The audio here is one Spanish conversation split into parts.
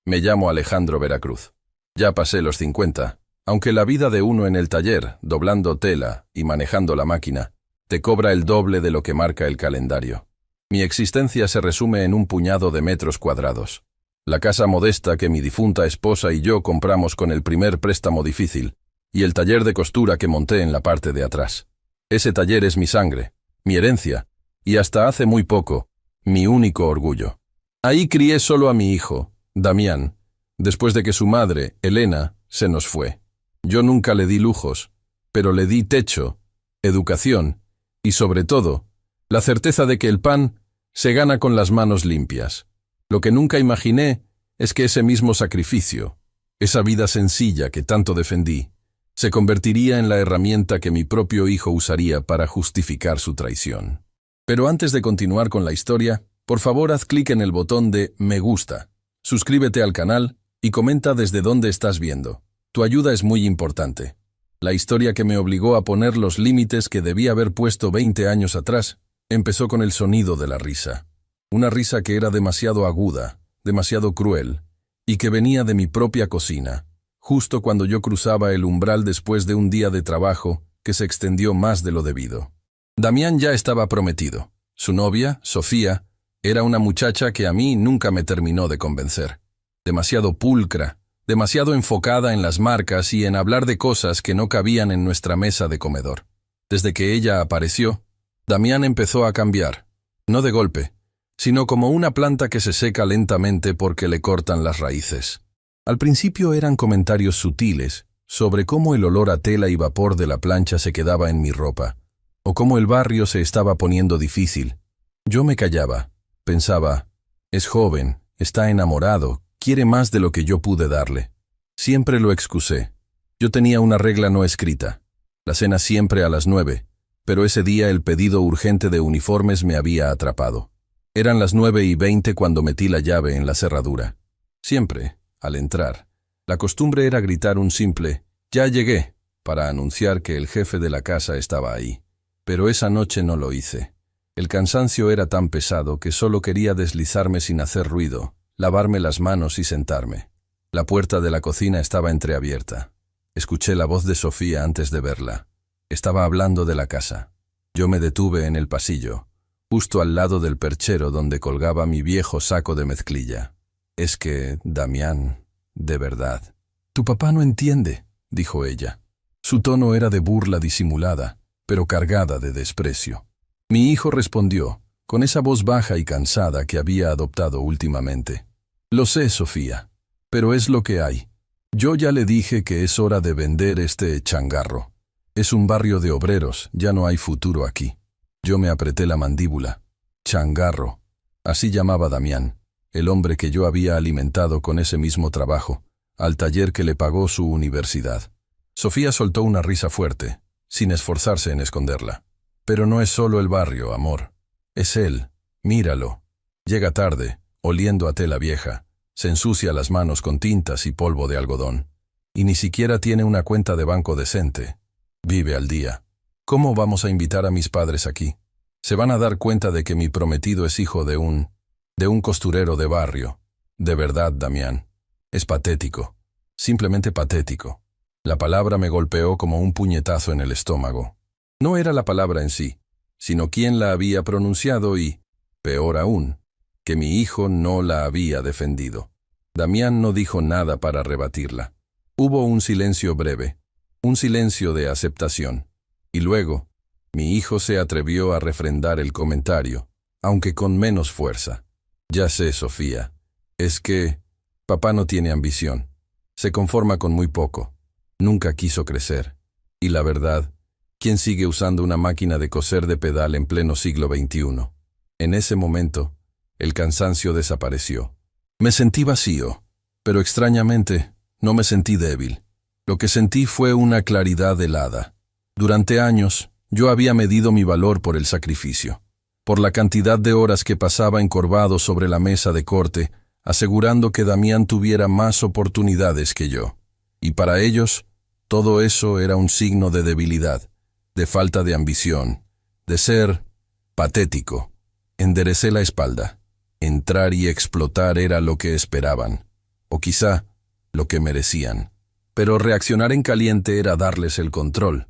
Me llamo Alejandro Veracruz. Ya pasé los 50, aunque la vida de uno en el taller, doblando tela y manejando la máquina, te cobra el doble de lo que marca el calendario. Mi existencia se resume en un puñado de metros cuadrados. La casa modesta que mi difunta esposa y yo compramos con el primer préstamo difícil, y el taller de costura que monté en la parte de atrás. Ese taller es mi sangre, mi herencia, y hasta hace muy poco, mi único orgullo. Ahí crié solo a mi hijo, Damián, después de que su madre, Elena, se nos fue. Yo nunca le di lujos, pero le di techo, educación y, sobre todo, la certeza de que el pan se gana con las manos limpias. Lo que nunca imaginé es que ese mismo sacrificio, esa vida sencilla que tanto defendí, se convertiría en la herramienta que mi propio hijo usaría para justificar su traición. Pero antes de continuar con la historia, por favor haz clic en el botón de me gusta, suscríbete al canal y comenta desde dónde estás viendo. Tu ayuda es muy importante. La historia que me obligó a poner los límites que debía haber puesto 20 años atrás empezó con el sonido de la risa. Una risa que era demasiado aguda, demasiado cruel, y que venía de mi propia cocina, justo cuando yo cruzaba el umbral después de un día de trabajo que se extendió más de lo debido. Damián ya estaba prometido. Su novia, Sofía, era una muchacha que a mí nunca me terminó de convencer. Demasiado pulcra, demasiado enfocada en las marcas y en hablar de cosas que no cabían en nuestra mesa de comedor. Desde que ella apareció, Damián empezó a cambiar, no de golpe, sino como una planta que se seca lentamente porque le cortan las raíces. Al principio eran comentarios sutiles sobre cómo el olor a tela y vapor de la plancha se quedaba en mi ropa, o cómo el barrio se estaba poniendo difícil. Yo me callaba, pensaba, es joven, está enamorado, quiere más de lo que yo pude darle. Siempre lo excusé. Yo tenía una regla no escrita. La cena siempre a las 9, pero ese día el pedido urgente de uniformes me había atrapado. Eran las 9:20 cuando metí la llave en la cerradura. Siempre, al entrar, la costumbre era gritar un simple «Ya llegué» para anunciar que el jefe de la casa estaba ahí. Pero esa noche no lo hice. El cansancio era tan pesado que solo quería deslizarme sin hacer ruido, lavarme las manos y sentarme. La puerta de la cocina estaba entreabierta. Escuché la voz de Sofía antes de verla. Estaba hablando de la casa. Yo me detuve en el pasillo, justo al lado del perchero donde colgaba mi viejo saco de mezclilla. Es que, Damián, de verdad. Tu papá no entiende, dijo ella. Su tono era de burla disimulada, pero cargada de desprecio. Mi hijo respondió, con esa voz baja y cansada que había adoptado últimamente. Lo sé, Sofía, pero es lo que hay. Yo ya le dije que es hora de vender este changarro. Es un barrio de obreros, ya no hay futuro aquí. Yo me apreté la mandíbula. Changarro. Así llamaba Damián, el hombre que yo había alimentado con ese mismo trabajo, al taller que le pagó su universidad. Sofía soltó una risa fuerte, sin esforzarse en esconderla. Pero no es solo el barrio, amor. Es él. Míralo. Llega tarde, oliendo a tela vieja. Se ensucia las manos con tintas y polvo de algodón. Y ni siquiera tiene una cuenta de banco decente. Vive al día. ¿Cómo vamos a invitar a mis padres aquí? Se van a dar cuenta de que mi prometido es hijo de un costurero de barrio. De verdad, Damián. Es patético. Simplemente patético. La palabra me golpeó como un puñetazo en el estómago. No era la palabra en sí, sino quién la había pronunciado y, peor aún, que mi hijo no la había defendido. Damián no dijo nada para rebatirla. Hubo un silencio breve, un silencio de aceptación. Y luego, mi hijo se atrevió a refrendar el comentario, aunque con menos fuerza. Ya sé, Sofía, es que papá no tiene ambición. Se conforma con muy poco. Nunca quiso crecer. Y la verdad, ¿quién sigue usando una máquina de coser de pedal en pleno siglo XXI? En ese momento, el cansancio desapareció. Me sentí vacío, pero extrañamente no me sentí débil. Lo que sentí fue una claridad helada. Durante años, yo había medido mi valor por el sacrificio, por la cantidad de horas que pasaba encorvado sobre la mesa de corte, asegurando que Damián tuviera más oportunidades que yo. Y para ellos, todo eso era un signo de debilidad, de falta de ambición, de ser patético. Enderecé la espalda. Entrar y explotar era lo que esperaban. o quizá lo que merecían. Pero reaccionar en caliente era darles el control.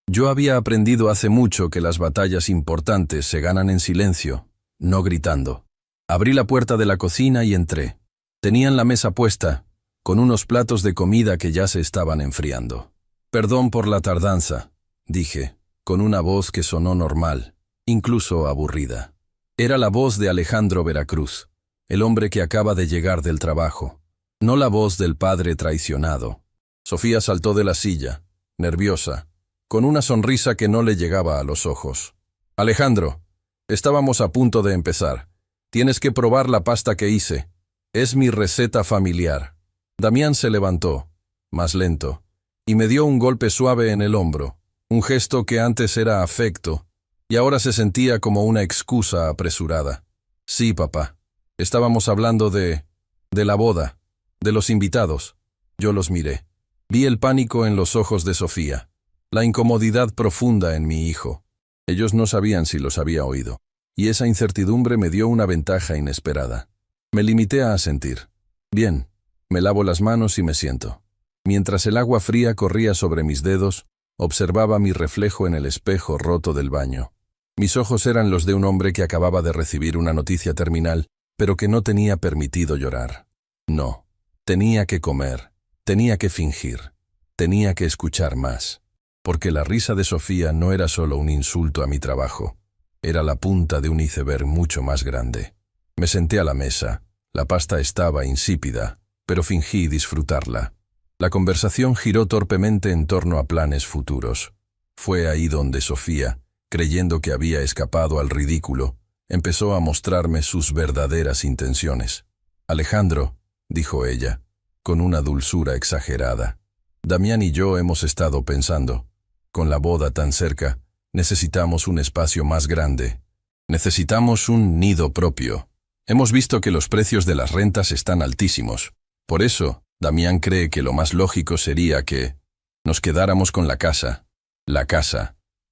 Yo había aprendido hace mucho que las batallas importantes se ganan en silencio, no gritando. Abrí la puerta de la cocina y entré. Tenían la mesa puesta, con unos platos de comida que ya se estaban enfriando. «Perdón por la tardanza», dije, con una voz que sonó normal, incluso aburrida. Era la voz de Alejandro Veracruz, el hombre que acaba de llegar del trabajo, no la voz del padre traicionado. Sofía saltó de la silla, nerviosa, con una sonrisa que no le llegaba a los ojos. «Alejandro, estábamos a punto de empezar. Tienes que probar la pasta que hice. Es mi receta familiar». Damián se levantó, más lento, y me dio un golpe suave en el hombro, un gesto que antes era afecto, y ahora se sentía como una excusa apresurada. «Sí, papá. Estábamos hablando de la boda, de los invitados». Yo los miré. Vi el pánico en los ojos de Sofía, la incomodidad profunda en mi hijo. Ellos no sabían si los había oído, y esa incertidumbre me dio una ventaja inesperada. Me limité a asentir. «Bien». Me lavo las manos y me siento. Mientras el agua fría corría sobre mis dedos, observaba mi reflejo en el espejo roto del baño. Mis ojos eran los de un hombre que acababa de recibir una noticia terminal, pero que no tenía permitido llorar. No, tenía que comer, tenía que fingir, tenía que escuchar más. Porque la risa de Sofía no era solo un insulto a mi trabajo, era la punta de un iceberg mucho más grande. Me senté a la mesa, la pasta estaba insípida, pero fingí disfrutarla. La conversación giró torpemente en torno a planes futuros. Fue ahí donde Sofía, creyendo que había escapado al ridículo, empezó a mostrarme sus verdaderas intenciones. «Alejandro», dijo ella, con una dulzura exagerada, «Damián y yo hemos estado pensando, con la boda tan cerca, necesitamos un espacio más grande. Necesitamos un nido propio. Hemos visto que los precios de las rentas están altísimos. Por eso, Damián cree que lo más lógico sería que nos quedáramos con la casa,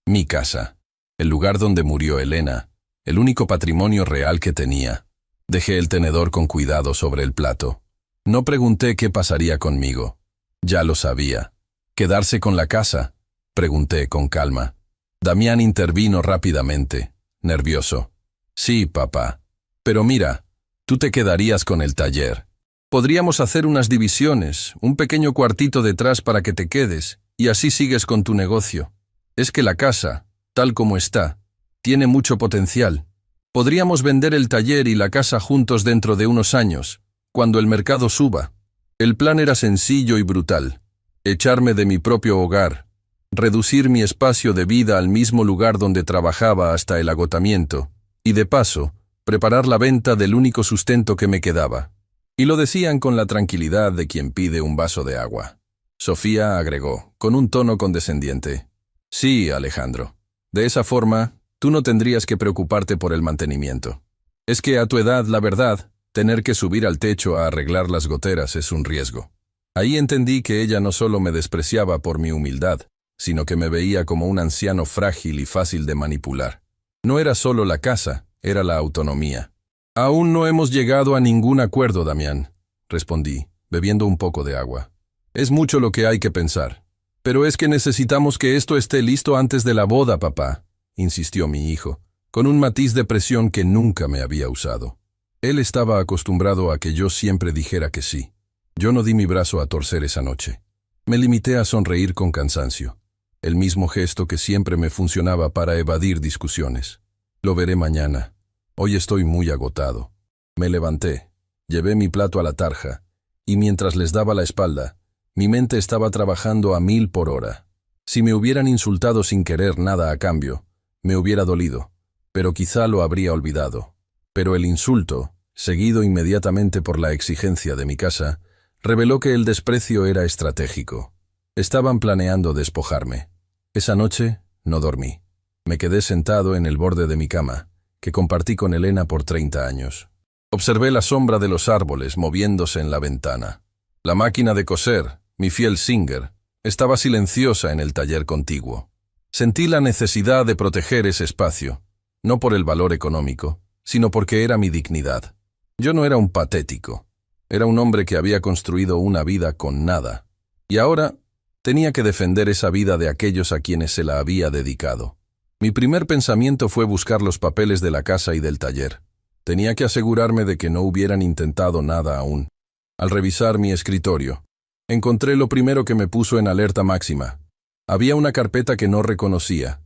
mi casa, el lugar donde murió Elena, el único patrimonio real que tenía». Dejé el tenedor con cuidado sobre el plato. No pregunté qué pasaría conmigo. Ya lo sabía. «¿Quedarse con la casa?», pregunté con calma. Damián intervino rápidamente, nervioso. «Sí, papá. Pero mira, tú te quedarías con el taller. Podríamos hacer unas divisiones, un pequeño cuartito detrás para que te quedes, y así sigues con tu negocio. Es que la casa, tal como está, tiene mucho potencial. Podríamos vender el taller y la casa juntos dentro de unos años, cuando el mercado suba». El plan era sencillo y brutal. Echarme de mi propio hogar, reducir mi espacio de vida al mismo lugar donde trabajaba hasta el agotamiento, y de paso, preparar la venta del único sustento que me quedaba. Y lo decían con la tranquilidad de quien pide un vaso de agua. Sofía agregó, con un tono condescendiente: «Sí, Alejandro. De esa forma, tú no tendrías que preocuparte por el mantenimiento. Es que a tu edad, la verdad, tener que subir al techo a arreglar las goteras es un riesgo». Ahí entendí que ella no solo me despreciaba por mi humildad, sino que me veía como un anciano frágil y fácil de manipular. No era solo la casa, era la autonomía. «Aún no hemos llegado a ningún acuerdo, Damián», respondí, bebiendo un poco de agua. «Es mucho lo que hay que pensar. Pero es que necesitamos que esto esté listo antes de la boda, papá», insistió mi hijo, con un matiz de presión que nunca me había usado. Él estaba acostumbrado a que yo siempre dijera que sí. Yo no di mi brazo a torcer esa noche. Me limité a sonreír con cansancio, el mismo gesto que siempre me funcionaba para evadir discusiones. «Lo veré mañana. Hoy estoy muy agotado». Me levanté, llevé mi plato a la tarja, y mientras les daba la espalda, mi mente estaba trabajando a 1000 por hora. Si me hubieran insultado sin querer nada a cambio, me hubiera dolido, pero quizá lo habría olvidado. Pero el insulto, seguido inmediatamente por la exigencia de mi casa, reveló que el desprecio era estratégico. Estaban planeando despojarme. Esa noche no dormí. Me quedé sentado en el borde de mi cama, que compartí con Elena por 30 años. Observé la sombra de los árboles moviéndose en la ventana. La máquina de coser, mi fiel Singer, estaba silenciosa en el taller contiguo. Sentí la necesidad de proteger ese espacio, no por el valor económico, sino porque era mi dignidad. Yo no era un patético. Era un hombre que había construido una vida con nada. Y ahora tenía que defender esa vida de aquellos a quienes se la había dedicado. Mi primer pensamiento fue buscar los papeles de la casa y del taller. Tenía que asegurarme de que no hubieran intentado nada aún. Al revisar mi escritorio, encontré lo primero que me puso en alerta máxima. Había una carpeta que no reconocía,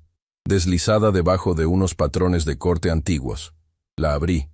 deslizada debajo de unos patrones de corte antiguos. La abrí.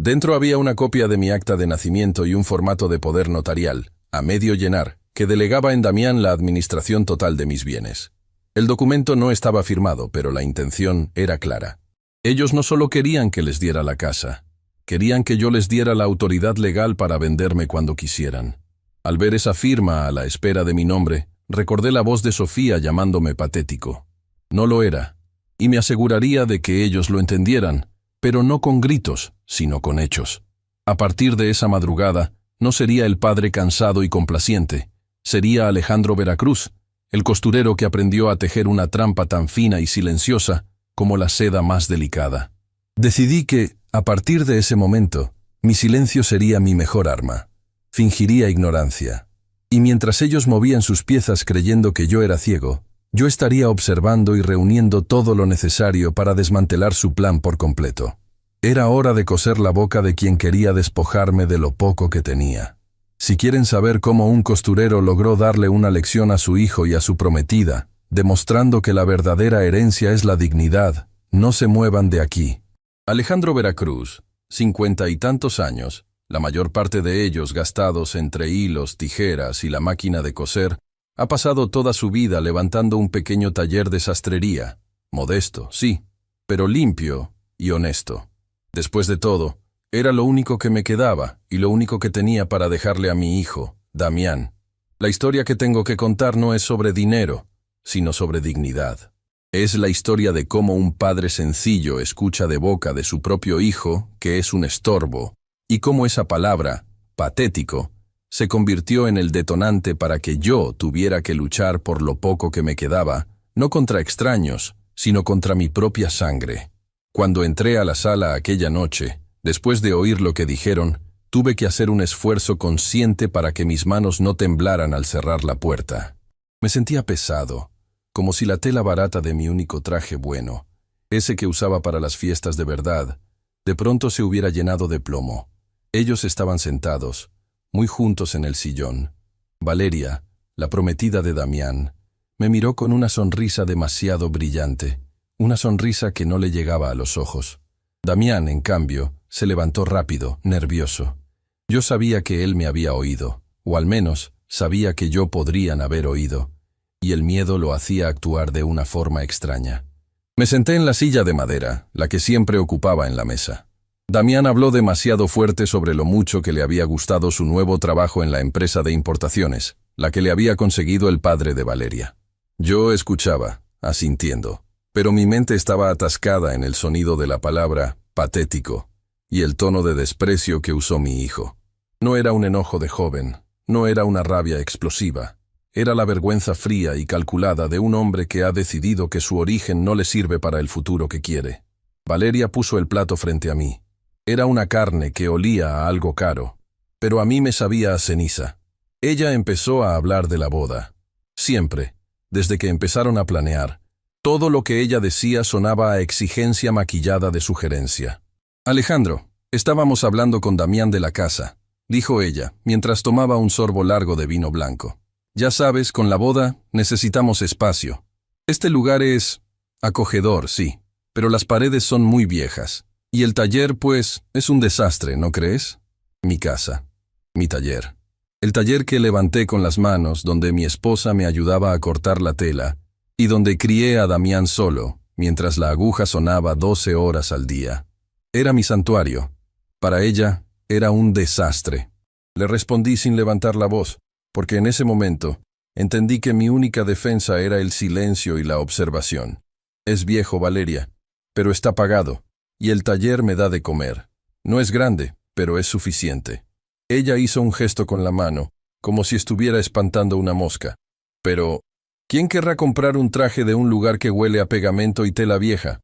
Dentro había una copia de mi acta de nacimiento y un formato de poder notarial, a medio llenar, que delegaba en Damián la administración total de mis bienes. El documento no estaba firmado, pero la intención era clara. Ellos no solo querían que les diera la casa, querían que yo les diera la autoridad legal para venderme cuando quisieran. Al ver esa firma a la espera de mi nombre, recordé la voz de Sofía llamándome patético. No lo era, y me aseguraría de que ellos lo entendieran, pero no con gritos, sino con hechos. A partir de esa madrugada, no sería el padre cansado y complaciente, sería Alejandro Veracruz, el costurero que aprendió a tejer una trampa tan fina y silenciosa como la seda más delicada. Decidí que, a partir de ese momento, mi silencio sería mi mejor arma. Fingiría ignorancia. Y mientras ellos movían sus piezas creyendo que yo era ciego, yo estaría observando y reuniendo todo lo necesario para desmantelar su plan por completo. Era hora de coser la boca de quien quería despojarme de lo poco que tenía. Si quieren saber cómo un costurero logró darle una lección a su hijo y a su prometida, demostrando que la verdadera herencia es la dignidad, no se muevan de aquí. Alejandro Veracruz, 50 y tantos años, la mayor parte de ellos gastados entre hilos, tijeras y la máquina de coser, ha pasado toda su vida levantando un pequeño taller de sastrería, modesto, sí, pero limpio y honesto. Después de todo, era lo único que me quedaba y lo único que tenía para dejarle a mi hijo, Damián. La historia que tengo que contar no es sobre dinero, sino sobre dignidad. Es la historia de cómo un padre sencillo escucha de boca de su propio hijo que es un estorbo, y cómo esa palabra, patético, se convirtió en el detonante para que yo tuviera que luchar por lo poco que me quedaba, no contra extraños, sino contra mi propia sangre. Cuando entré a la sala aquella noche, después de oír lo que dijeron, tuve que hacer un esfuerzo consciente para que mis manos no temblaran al cerrar la puerta. Me sentía pesado, como si la tela barata de mi único traje bueno, ese que usaba para las fiestas de verdad, de pronto se hubiera llenado de plomo. Ellos estaban sentados, muy juntos en el sillón. Valeria, la prometida de Damián, me miró con una sonrisa demasiado brillante, una sonrisa que no le llegaba a los ojos. Damián, en cambio, se levantó rápido, nervioso. Yo sabía que él me había oído, o al menos sabía que yo podrían haber oído, y el miedo lo hacía actuar de una forma extraña. Me senté en la silla de madera, la que siempre ocupaba en la mesa. Damián habló demasiado fuerte sobre lo mucho que le había gustado su nuevo trabajo en la empresa de importaciones, la que le había conseguido el padre de Valeria. Yo escuchaba, asintiendo, pero mi mente estaba atascada en el sonido de la palabra patético y el tono de desprecio que usó mi hijo. No era un enojo de joven, no era una rabia explosiva, era la vergüenza fría y calculada de un hombre que ha decidido que su origen no le sirve para el futuro que quiere. Valeria puso el plato frente a mí. Era una carne que olía a algo caro, pero a mí me sabía a ceniza. Ella empezó a hablar de la boda. Siempre, desde que empezaron a planear, todo lo que ella decía sonaba a exigencia maquillada de sugerencia. Alejandro, estábamos hablando con Damián de la casa, dijo ella, mientras tomaba un sorbo largo de vino blanco. Ya sabes, con la boda necesitamos espacio. Este lugar es acogedor, sí, pero las paredes son muy viejas. Y el taller, pues, es un desastre, ¿no crees? Mi casa, mi taller. El taller que levanté con las manos, donde mi esposa me ayudaba a cortar la tela, y donde crié a Damián solo, mientras la aguja sonaba 12 horas al día. Era mi santuario. Para ella, era un desastre. Le respondí sin levantar la voz, porque en ese momento entendí que mi única defensa era el silencio y la observación. Es viejo, Valeria, pero está pagado. Y el taller me da de comer. No es grande, pero es suficiente. Ella hizo un gesto con la mano, como si estuviera espantando una mosca. Pero, ¿quién querrá comprar un traje de un lugar que huele a pegamento y tela vieja?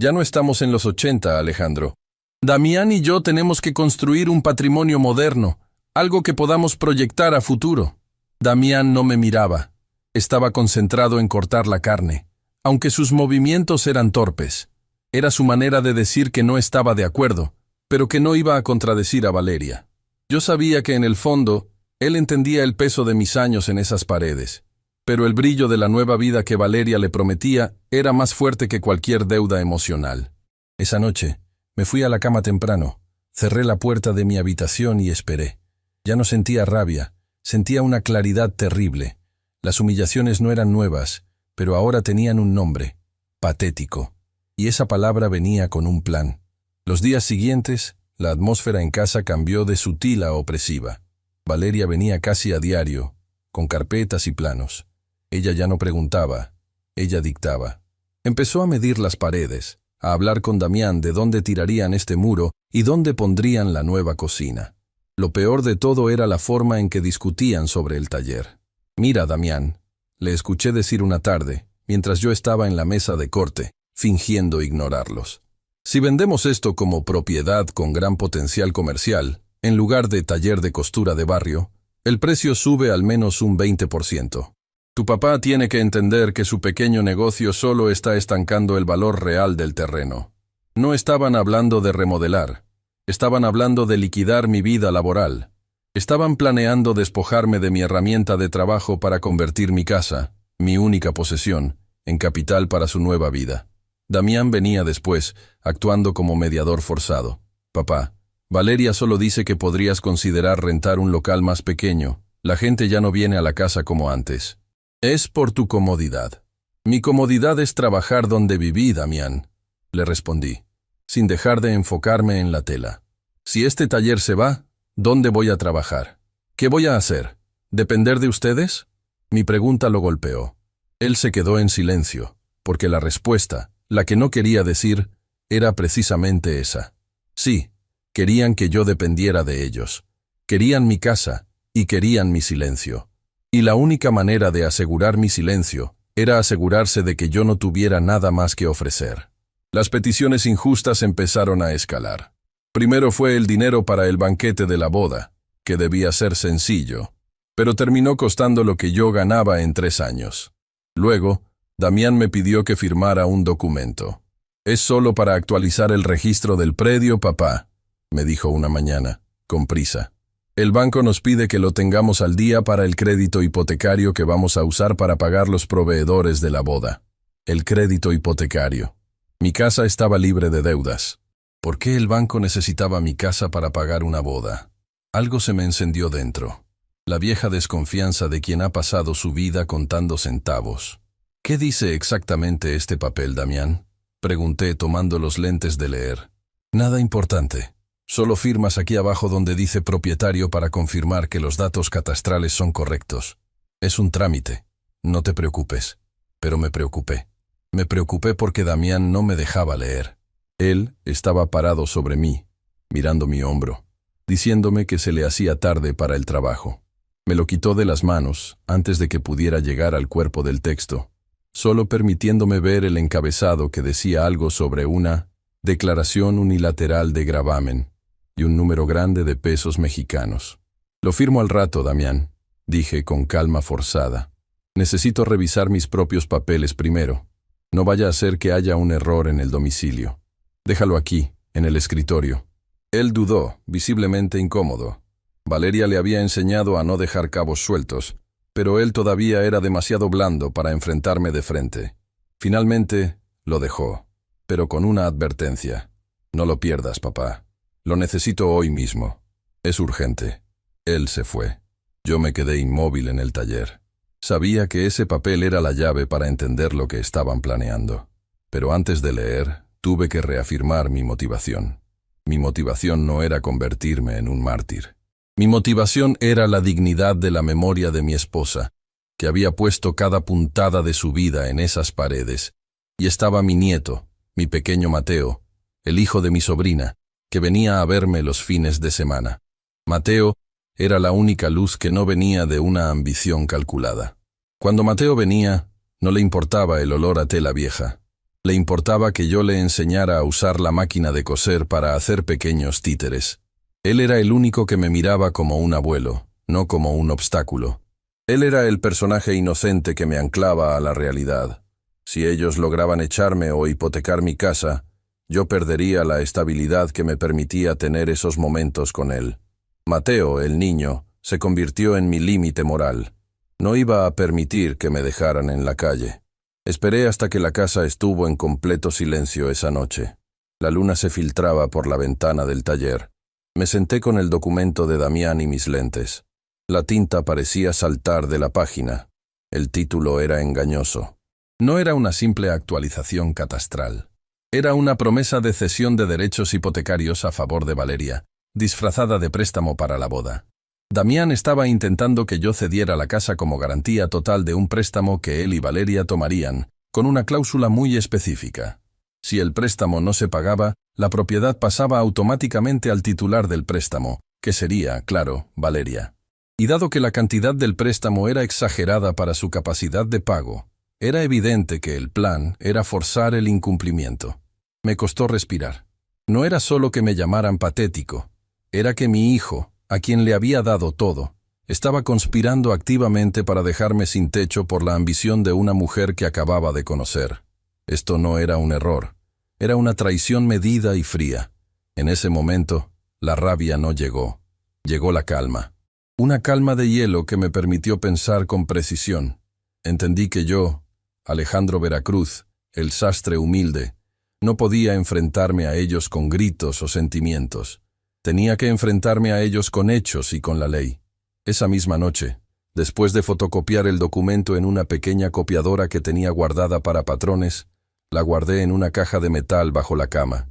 Ya no estamos en los 80, Alejandro. Damián y yo tenemos que construir un patrimonio moderno, Algo que podamos proyectar a futuro. Damián no me miraba. Estaba concentrado en cortar la carne, aunque sus movimientos eran torpes. Era su manera de decir que no estaba de acuerdo, pero que no iba a contradecir a Valeria. Yo sabía que en el fondo, él entendía el peso de mis años en esas paredes, pero el brillo de la nueva vida que Valeria le prometía era más fuerte que cualquier deuda emocional. Esa noche, me fui a la cama temprano, cerré la puerta de mi habitación y esperé. Ya no sentía rabia, sentía una claridad terrible. Las humillaciones no eran nuevas, pero ahora tenían un nombre: patético. Y esa palabra venía con un plan. Los días siguientes, la atmósfera en casa cambió de sutil a opresiva. Valeria venía casi a diario, con carpetas y planos. Ella ya no preguntaba, ella dictaba. Empezó a medir las paredes, a hablar con Damián de dónde tirarían este muro y dónde pondrían la nueva cocina. Lo peor de todo era la forma en que discutían sobre el taller. «Mira, Damián», le escuché decir una tarde, mientras yo estaba en la mesa de corte, fingiendo ignorarlos. «Si vendemos esto como propiedad con gran potencial comercial, en lugar de taller de costura de barrio, el precio sube al menos un 20%. Tu papá tiene que entender que su pequeño negocio solo está estancando el valor real del terreno. No estaban hablando de remodelar, estaban hablando de liquidar mi vida laboral. Estaban planeando despojarme de mi herramienta de trabajo para convertir mi casa, mi única posesión, en capital para su nueva vida». Damián venía después, actuando como mediador forzado. «Papá, Valeria solo dice que podrías considerar rentar un local más pequeño. La gente ya no viene a la casa como antes. Es por tu comodidad». «Mi comodidad es trabajar donde viví, Damián», le respondí, sin dejar de enfocarme en la tela. «Si este taller se va, ¿dónde voy a trabajar? ¿Qué voy a hacer? ¿Depender de ustedes?». Mi pregunta lo golpeó. Él se quedó en silencio, porque la respuesta, la que no quería decir, era precisamente esa. Sí, querían que yo dependiera de ellos. Querían mi casa y querían mi silencio. Y la única manera de asegurar mi silencio era asegurarse de que yo no tuviera nada más que ofrecer. Las peticiones injustas empezaron a escalar. Primero fue el dinero para el banquete de la boda, que debía ser sencillo, pero terminó costando lo que yo ganaba en 3 años. Luego, Damián me pidió que firmara un documento. «Es solo para actualizar el registro del predio, papá», me dijo una mañana, con prisa. «El banco nos pide que lo tengamos al día para el crédito hipotecario que vamos a usar para pagar los proveedores de la boda». El crédito hipotecario. Mi casa estaba libre de deudas. ¿Por qué el banco necesitaba mi casa para pagar una boda? Algo se me encendió dentro. La vieja desconfianza de quien ha pasado su vida contando centavos. «¿Qué dice exactamente este papel, Damián?», pregunté tomando los lentes de leer. «Nada importante. Solo firmas aquí abajo donde dice propietario para confirmar que los datos catastrales son correctos. Es un trámite. No te preocupes». Pero me preocupé. Me preocupé porque Damián no me dejaba leer. Él estaba parado sobre mí, mirando mi hombro, diciéndome que se le hacía tarde para el trabajo. Me lo quitó de las manos antes de que pudiera llegar al cuerpo del texto, solo permitiéndome ver el encabezado que decía algo sobre una declaración unilateral de gravamen y un número grande de pesos mexicanos. «Lo firmo al rato, Damián», dije con calma forzada. «Necesito revisar mis propios papeles primero. No vaya a ser que haya un error en el domicilio. Déjalo aquí, en el escritorio». Él dudó, visiblemente incómodo. Valeria le había enseñado a no dejar cabos sueltos, pero él todavía era demasiado blando para enfrentarme de frente. Finalmente, lo dejó, pero con una advertencia. «No lo pierdas, papá. Lo necesito hoy mismo. Es urgente». Él se fue. Yo me quedé inmóvil en el taller. Sabía que ese papel era la llave para entender lo que estaban planeando. Pero antes de leer, tuve que reafirmar mi motivación. Mi motivación no era convertirme en un mártir. Mi motivación era la dignidad de la memoria de mi esposa, que había puesto cada puntada de su vida en esas paredes, y estaba mi nieto, mi pequeño Mateo, el hijo de mi sobrina, que venía a verme los fines de semana. Mateo era la única luz que no venía de una ambición calculada. Cuando Mateo venía, no le importaba el olor a tela vieja. Le importaba que yo le enseñara a usar la máquina de coser para hacer pequeños títeres. Él era el único que me miraba como un abuelo, no como un obstáculo. Él era el personaje inocente que me anclaba a la realidad. Si ellos lograban echarme o hipotecar mi casa, yo perdería la estabilidad que me permitía tener esos momentos con él. Mateo, el niño, se convirtió en mi límite moral. No iba a permitir que me dejaran en la calle. Esperé hasta que la casa estuvo en completo silencio esa noche. La luna se filtraba por la ventana del taller. Me senté con el documento de Damián y mis lentes. La tinta parecía saltar de la página. El título era engañoso. No era una simple actualización catastral. Era una promesa de cesión de derechos hipotecarios a favor de Valeria, disfrazada de préstamo para la boda. Damián estaba intentando que yo cediera la casa como garantía total de un préstamo que él y Valeria tomarían, con una cláusula muy específica. Si el préstamo no se pagaba, la propiedad pasaba automáticamente al titular del préstamo, que sería, claro, Valeria. Y dado que la cantidad del préstamo era exagerada para su capacidad de pago, era evidente que el plan era forzar el incumplimiento. Me costó respirar. No era solo que me llamaran patético, era que mi hijo, a quien le había dado todo, estaba conspirando activamente para dejarme sin techo por la ambición de una mujer que acababa de conocer. Esto no era un error, era una traición medida y fría. En ese momento, la rabia no llegó. Llegó la calma. Una calma de hielo que me permitió pensar con precisión. Entendí que yo, Alejandro Veracruz, el sastre humilde, no podía enfrentarme a ellos con gritos o sentimientos. Tenía que enfrentarme a ellos con hechos y con la ley. Esa misma noche, después de fotocopiar el documento en una pequeña copiadora que tenía guardada para patrones, la guardé en una caja de metal bajo la cama.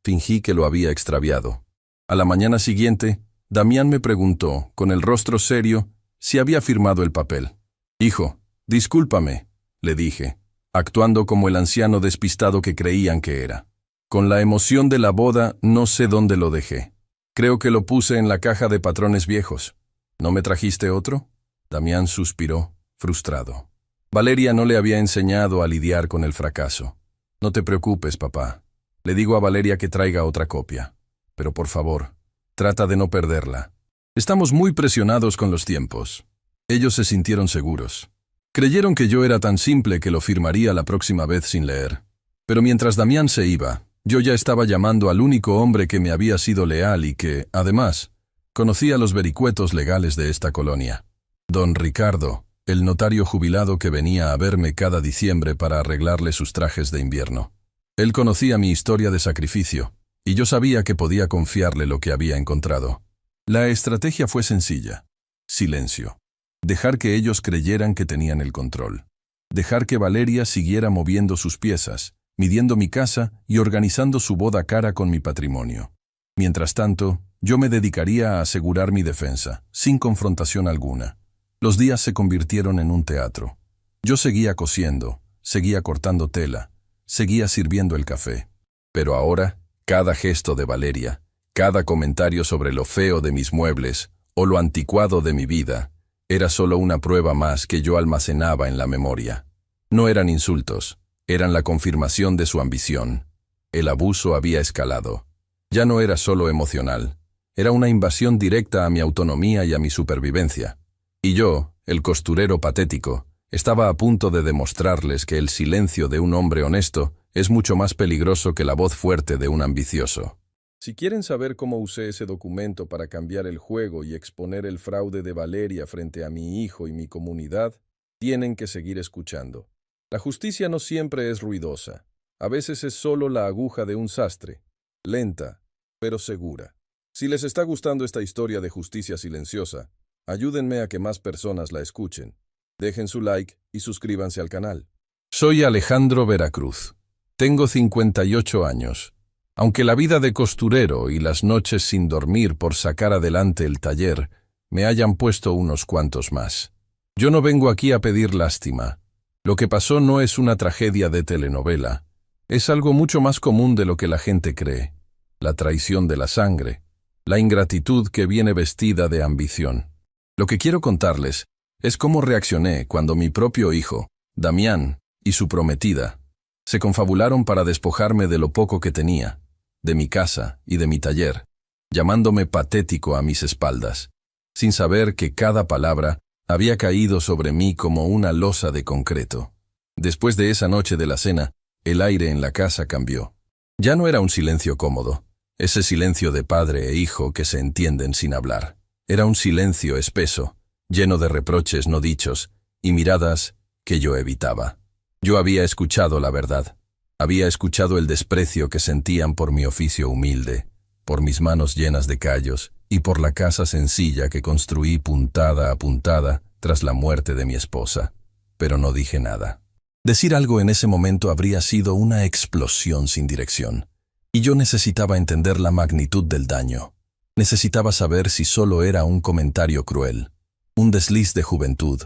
Fingí que lo había extraviado. A la mañana siguiente, Damián me preguntó, con el rostro serio, si había firmado el papel. «Hijo, discúlpame», le dije, actuando como el anciano despistado que creían que era. Con la emoción de la boda, no sé dónde lo dejé. Creo que lo puse en la caja de patrones viejos. ¿No me trajiste otro? Damián suspiró, frustrado. Valeria no le había enseñado a lidiar con el fracaso. No te preocupes, papá. Le digo a Valeria que traiga otra copia. Pero por favor, trata de no perderla. Estamos muy presionados con los tiempos. Ellos se sintieron seguros. Creyeron que yo era tan simple que lo firmaría la próxima vez sin leer. Pero mientras Damián se iba, yo ya estaba llamando al único hombre que me había sido leal y que, además, conocía los vericuetos legales de esta colonia. Don Ricardo, el notario jubilado que venía a verme cada diciembre para arreglarle sus trajes de invierno. Él conocía mi historia de sacrificio, y yo sabía que podía confiarle lo que había encontrado. La estrategia fue sencilla. Silencio. Dejar que ellos creyeran que tenían el control. Dejar que Valeria siguiera moviendo sus piezas, midiendo mi casa y organizando su boda cara con mi patrimonio. Mientras tanto, yo me dedicaría a asegurar mi defensa, sin confrontación alguna. Los días se convirtieron en un teatro. Yo seguía cosiendo, seguía cortando tela, seguía sirviendo el café. Pero ahora, cada gesto de Valeria, cada comentario sobre lo feo de mis muebles o lo anticuado de mi vida, era solo una prueba más que yo almacenaba en la memoria. No eran insultos. Eran la confirmación de su ambición. El abuso había escalado. Ya no era solo emocional. Era una invasión directa a mi autonomía y a mi supervivencia. Y yo, el costurero patético, estaba a punto de demostrarles que el silencio de un hombre honesto es mucho más peligroso que la voz fuerte de un ambicioso. Si quieren saber cómo usé ese documento para cambiar el juego y exponer el fraude de Valeria frente a mi hijo y mi comunidad, tienen que seguir escuchando. La justicia no siempre es ruidosa. A veces es solo la aguja de un sastre. Lenta, pero segura. Si les está gustando esta historia de justicia silenciosa, ayúdenme a que más personas la escuchen. Dejen su like y suscríbanse al canal. Soy Alejandro Veracruz. Tengo 58 años. Aunque la vida de costurero y las noches sin dormir por sacar adelante el taller me hayan puesto unos cuantos más. Yo no vengo aquí a pedir lástima. Lo que pasó no es una tragedia de telenovela. Es algo mucho más común de lo que la gente cree. La traición de la sangre. La ingratitud que viene vestida de ambición. Lo que quiero contarles es cómo reaccioné cuando mi propio hijo, Damián, y su prometida, se confabularon para despojarme de lo poco que tenía, de mi casa y de mi taller. llamándome patético a mis espaldas, sin saber que cada palabra había caído sobre mí como una losa de concreto. Después de esa noche de la cena, el aire en la casa cambió. Ya no era un silencio cómodo, ese silencio de padre e hijo que se entienden sin hablar. Era un silencio espeso, lleno de reproches no dichos y miradas que yo evitaba. Yo había escuchado la verdad. Había escuchado el desprecio que sentían por mi oficio humilde, por mis manos llenas de callos y por la casa sencilla que construí puntada a puntada tras la muerte de mi esposa. Pero no dije nada. Decir algo en ese momento habría sido una explosión sin dirección, y yo necesitaba entender la magnitud del daño. Necesitaba saber si solo era un comentario cruel, un desliz de juventud,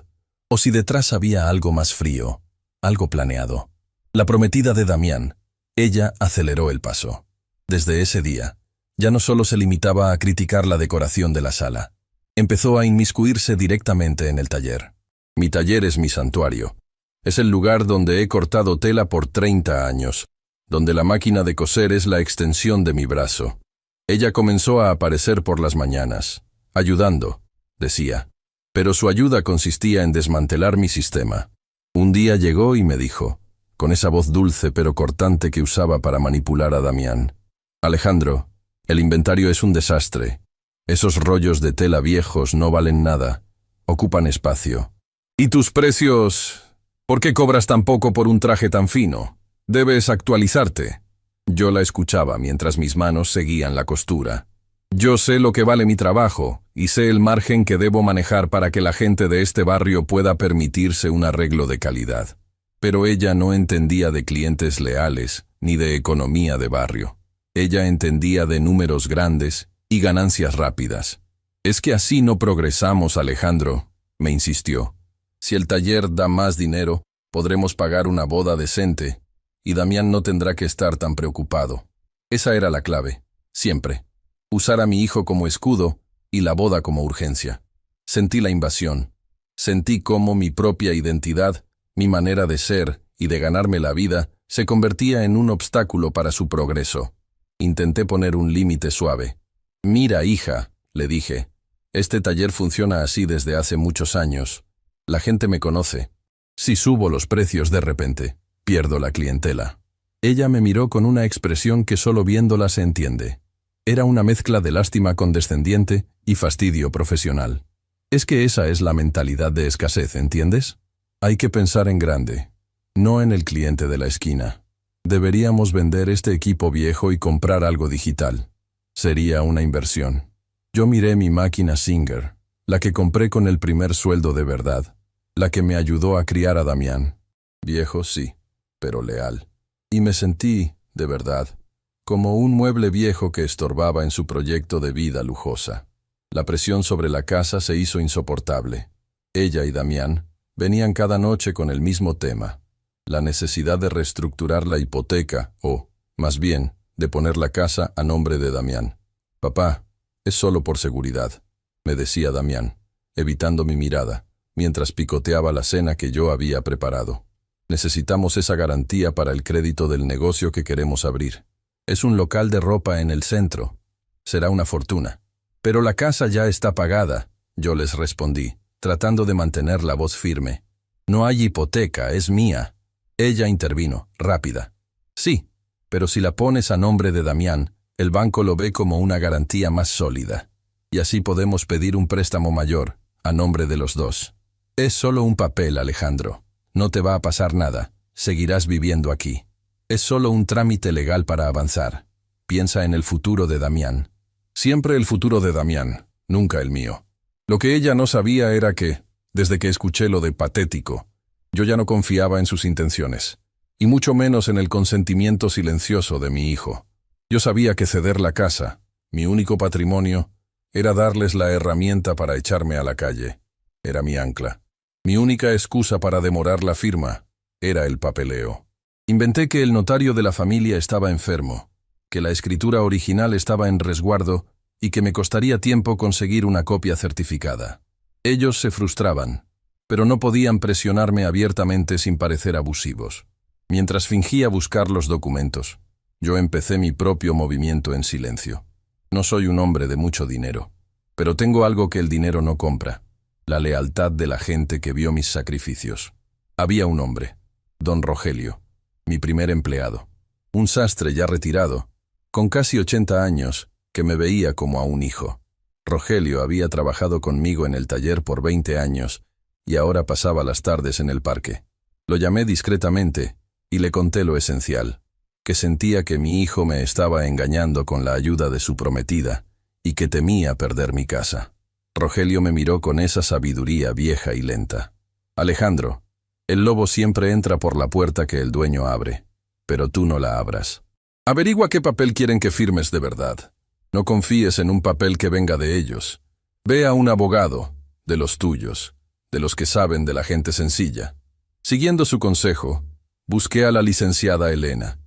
o si detrás había algo más frío, algo planeado. La prometida de Damián, ella aceleró el paso. Desde ese día, ya no solo se limitaba a criticar la decoración de la sala, empezó a inmiscuirse directamente en el taller. Mi taller es mi santuario. Es el lugar donde he cortado tela por 30 años, donde la máquina de coser es la extensión de mi brazo. Ella comenzó a aparecer por las mañanas, ayudando, decía, pero su ayuda consistía en desmantelar mi sistema. Un día llegó y me dijo, con esa voz dulce pero cortante que usaba para manipular a Damián: Alejandro, el inventario es un desastre. Esos rollos de tela viejos no valen nada, ocupan espacio. ¿Y tus precios? ¿Por qué cobras tan poco por un traje tan fino? Debes actualizarte. Yo la escuchaba mientras mis manos seguían la costura. Yo sé lo que vale mi trabajo y sé el margen que debo manejar para que la gente de este barrio pueda permitirse un arreglo de calidad. Pero ella no entendía de clientes leales ni de economía de barrio. Ella entendía de números grandes y ganancias rápidas. Es que así no progresamos, Alejandro, me insistió. Si el taller da más dinero, podremos pagar una boda decente y Damián no tendrá que estar tan preocupado. Esa era la clave, siempre. Usar a mi hijo como escudo y la boda como urgencia. Sentí la invasión. Sentí cómo mi propia identidad, mi manera de ser y de ganarme la vida, se convertía en un obstáculo para su progreso. Intenté poner un límite suave. Mira, hija, le dije, este taller funciona así desde hace muchos años. La gente me conoce. Si subo los precios de repente, pierdo la clientela. Ella me miró con una expresión que solo viéndola se entiende. Era una mezcla de lástima condescendiente y fastidio profesional. Es que esa es la mentalidad de escasez, ¿entiendes? Hay que pensar en grande, no en el cliente de la esquina. Deberíamos vender este equipo viejo y comprar algo digital. Sería una inversión. Yo miré mi máquina Singer, la que compré con el primer sueldo de verdad, la que me ayudó a criar a Damián. Viejo sí, pero leal. Y me sentí, de verdad, como un mueble viejo que estorbaba en su proyecto de vida lujosa. La presión sobre la casa se hizo insoportable. Ella y Damián venían cada noche con el mismo tema, la necesidad de reestructurar la hipoteca o, más bien, de poner la casa a nombre de Damián. Papá, es solo por seguridad, me decía Damián, evitando mi mirada, mientras picoteaba la cena que yo había preparado. Necesitamos esa garantía para el crédito del negocio que queremos abrir. Es un local de ropa en el centro. Será una fortuna. Pero la casa ya está pagada, yo les respondí, tratando de mantener la voz firme. No hay hipoteca, es mía. Ella intervino, rápida. Sí, pero si la pones a nombre de Damián, el banco lo ve como una garantía más sólida. Y así podemos pedir un préstamo mayor, a nombre de los dos. Es solo un papel, Alejandro. No te va a pasar nada. Seguirás viviendo aquí. Es solo un trámite legal para avanzar. Piensa en el futuro de Damián. Siempre el futuro de Damián, nunca el mío. Lo que ella no sabía era que, desde que escuché lo de patético, yo ya no confiaba en sus intenciones, y mucho menos en el consentimiento silencioso de mi hijo. Yo sabía que ceder la casa, mi único patrimonio, era darles la herramienta para echarme a la calle. Era mi ancla. Mi única excusa para demorar la firma era el papeleo. Inventé que el notario de la familia estaba enfermo, que la escritura original estaba en resguardo y que me costaría tiempo conseguir una copia certificada. Ellos se frustraban, pero no podían presionarme abiertamente sin parecer abusivos. Mientras fingía buscar los documentos, yo empecé mi propio movimiento en silencio. No soy un hombre de mucho dinero, pero tengo algo que el dinero no compra: la lealtad de la gente que vio mis sacrificios. Había un hombre, don Rogelio, mi primer empleado, un sastre ya retirado, con casi 80 años, que me veía como a un hijo. Rogelio había trabajado conmigo en el taller por 20 años y ahora pasaba las tardes en el parque. Lo llamé discretamente y le conté lo esencial: que sentía que mi hijo me estaba engañando con la ayuda de su prometida y que temía perder mi casa. Rogelio me miró con esa sabiduría vieja y lenta. Alejandro, el lobo siempre entra por la puerta que el dueño abre, pero tú no la abras. Averigua qué papel quieren que firmes de verdad. No confíes en un papel que venga de ellos. Ve a un abogado, de los tuyos, de los que saben de la gente sencilla. Siguiendo su consejo, busqué a la licenciada Elena,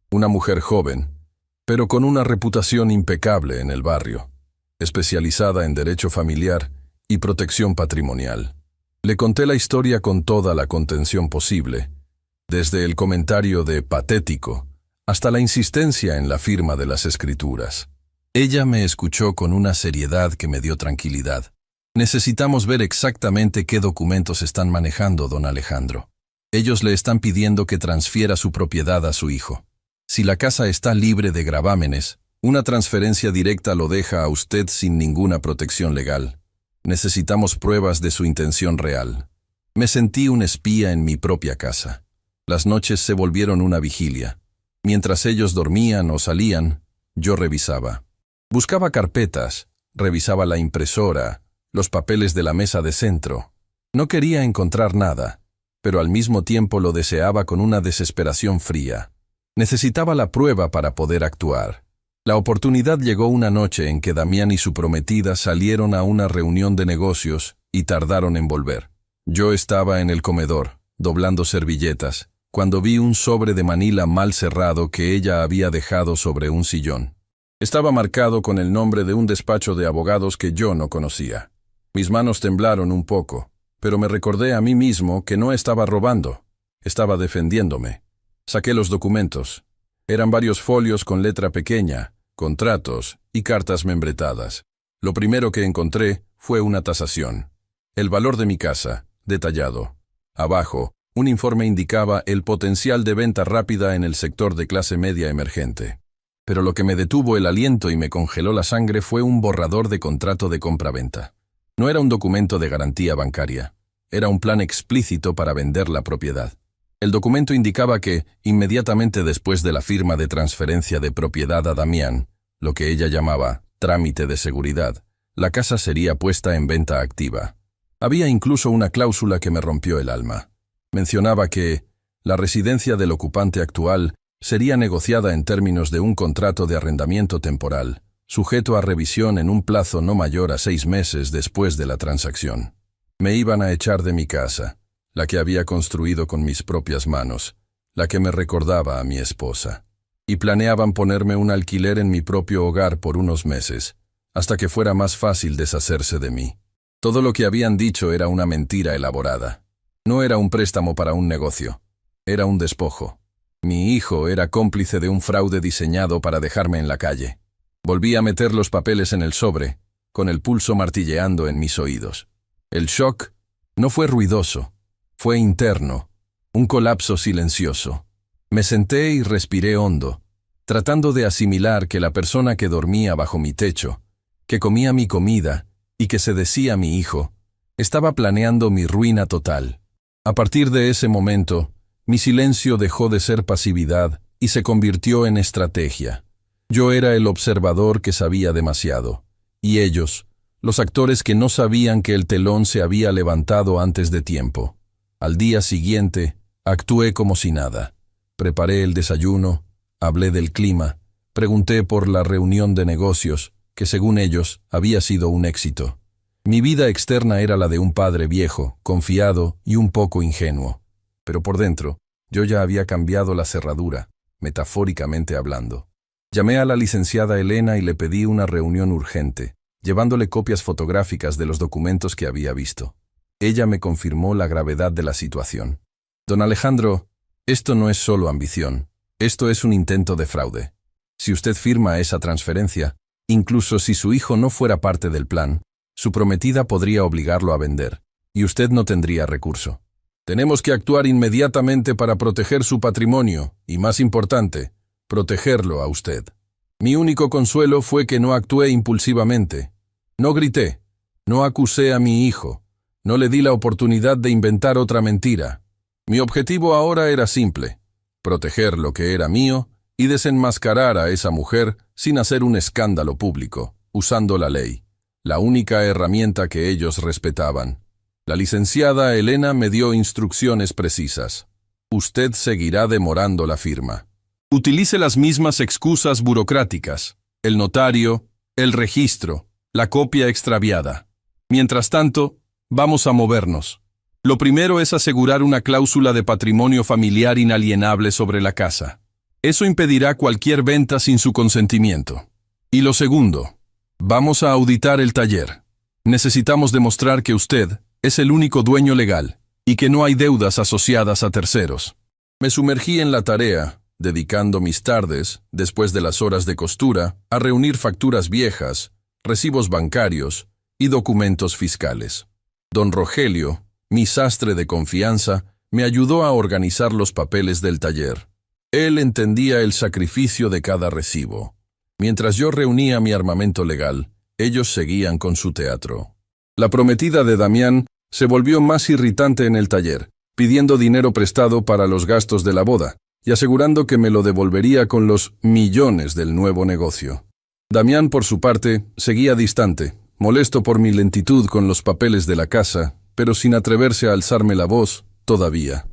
una mujer joven, pero con una reputación impecable en el barrio, especializada en derecho familiar y protección patrimonial. Le conté la historia con toda la contención posible, desde el comentario de patético hasta la insistencia en la firma de las escrituras. Ella me escuchó con una seriedad que me dio tranquilidad. Necesitamos ver exactamente qué documentos están manejando, don Alejandro. Ellos le están pidiendo que transfiera su propiedad a su hijo. Si la casa está libre de gravámenes, una transferencia directa lo deja a usted sin ninguna protección legal. Necesitamos pruebas de su intención real. Me sentí un espía en mi propia casa. Las noches se volvieron una vigilia. Mientras ellos dormían o salían, yo revisaba. Buscaba carpetas, revisaba la impresora, los papeles de la mesa de centro. No quería encontrar nada, pero al mismo tiempo lo deseaba con una desesperación fría. Necesitaba la prueba para poder actuar. La oportunidad llegó una noche en que Damián y su prometida salieron a una reunión de negocios y tardaron en volver. Yo estaba en el comedor, doblando servilletas, cuando vi un sobre de manila mal cerrado que ella había dejado sobre un sillón. Estaba marcado con el nombre de un despacho de abogados que yo no conocía. Mis manos temblaron un poco, pero me recordé a mí mismo que no estaba robando, estaba defendiéndome. Saqué los documentos. Eran varios folios con letra pequeña, contratos y cartas membretadas. Lo primero que encontré fue una tasación. El valor de mi casa, detallado. Abajo, un informe indicaba el potencial de venta rápida en el sector de clase media emergente. Pero lo que me detuvo el aliento y me congeló la sangre fue un borrador de contrato de compra-venta. No era un documento de garantía bancaria. Era un plan explícito para vender la propiedad. El documento indicaba que, inmediatamente después de la firma de transferencia de propiedad a Damián, lo que ella llamaba trámite de seguridad, la casa sería puesta en venta activa. Había incluso una cláusula que me rompió el alma. Mencionaba que la residencia del ocupante actual sería negociada en términos de un contrato de arrendamiento temporal, sujeto a revisión en un plazo no mayor a 6 meses después de la transacción. Me iban a echar de mi casa, la que había construido con mis propias manos, la que me recordaba a mi esposa, y planeaban ponerme un alquiler en mi propio hogar por unos meses, hasta que fuera más fácil deshacerse de mí. Todo lo que habían dicho era una mentira elaborada. No era un préstamo para un negocio, era un despojo. Mi hijo era cómplice de un fraude diseñado para dejarme en la calle. Volví a meter los papeles en el sobre, con el pulso martilleando en mis oídos. El shock no fue ruidoso, fue interno, un colapso silencioso. Me senté y respiré hondo, tratando de asimilar que la persona que dormía bajo mi techo, que comía mi comida y que se decía mi hijo, estaba planeando mi ruina total. A partir de ese momento, mi silencio dejó de ser pasividad y se convirtió en estrategia. Yo era el observador que sabía demasiado, y ellos, los actores que no sabían que el telón se había levantado antes de tiempo. Al día siguiente, actué como si nada. Preparé el desayuno, hablé del clima, pregunté por la reunión de negocios, que según ellos había sido un éxito. Mi vida externa era la de un padre viejo, confiado y un poco ingenuo. Pero por dentro, yo ya había cambiado la cerradura, metafóricamente hablando. Llamé a la licenciada Elena y le pedí una reunión urgente, llevándole copias fotográficas de los documentos que había visto. Ella me confirmó la gravedad de la situación. Don Alejandro, esto no es solo ambición, esto es un intento de fraude. Si usted firma esa transferencia, Incluso si su hijo no fuera parte del plan, su prometida podría obligarlo a vender, y usted no tendría recurso. Tenemos que actuar inmediatamente para proteger su patrimonio, y más importante, protegerlo a usted. Mi único consuelo fue que no actué impulsivamente. No grité, no acusé a mi hijo, no le di la oportunidad de inventar otra mentira. Mi objetivo ahora era simple: proteger lo que era mío y desenmascarar a esa mujer sin hacer un escándalo público, usando la ley, la única herramienta que ellos respetaban. La licenciada Elena me dio instrucciones precisas. Usted seguirá demorando la firma. Utilice las mismas excusas burocráticas: el notario, el registro, la copia extraviada. Mientras tanto, vamos a movernos. Lo primero es asegurar una cláusula de patrimonio familiar inalienable sobre la casa. Eso impedirá cualquier venta sin su consentimiento. Y lo segundo, vamos a auditar el taller. Necesitamos demostrar que usted es el único dueño legal y que no hay deudas asociadas a terceros. Me sumergí en la tarea, dedicando mis tardes, después de las horas de costura, a reunir facturas viejas, recibos bancarios y documentos fiscales. Don Rogelio, mi sastre de confianza, me ayudó a organizar los papeles del taller. Él entendía el sacrificio de cada recibo. Mientras yo reunía mi armamento legal, ellos seguían con su teatro. La prometida de Damián se volvió más irritante en el taller, pidiendo dinero prestado para los gastos de la boda y asegurando que me lo devolvería con los millones del nuevo negocio. Damián, por su parte, seguía distante, molesto por mi lentitud con los papeles de la casa, pero sin atreverse a alzarme la voz todavía.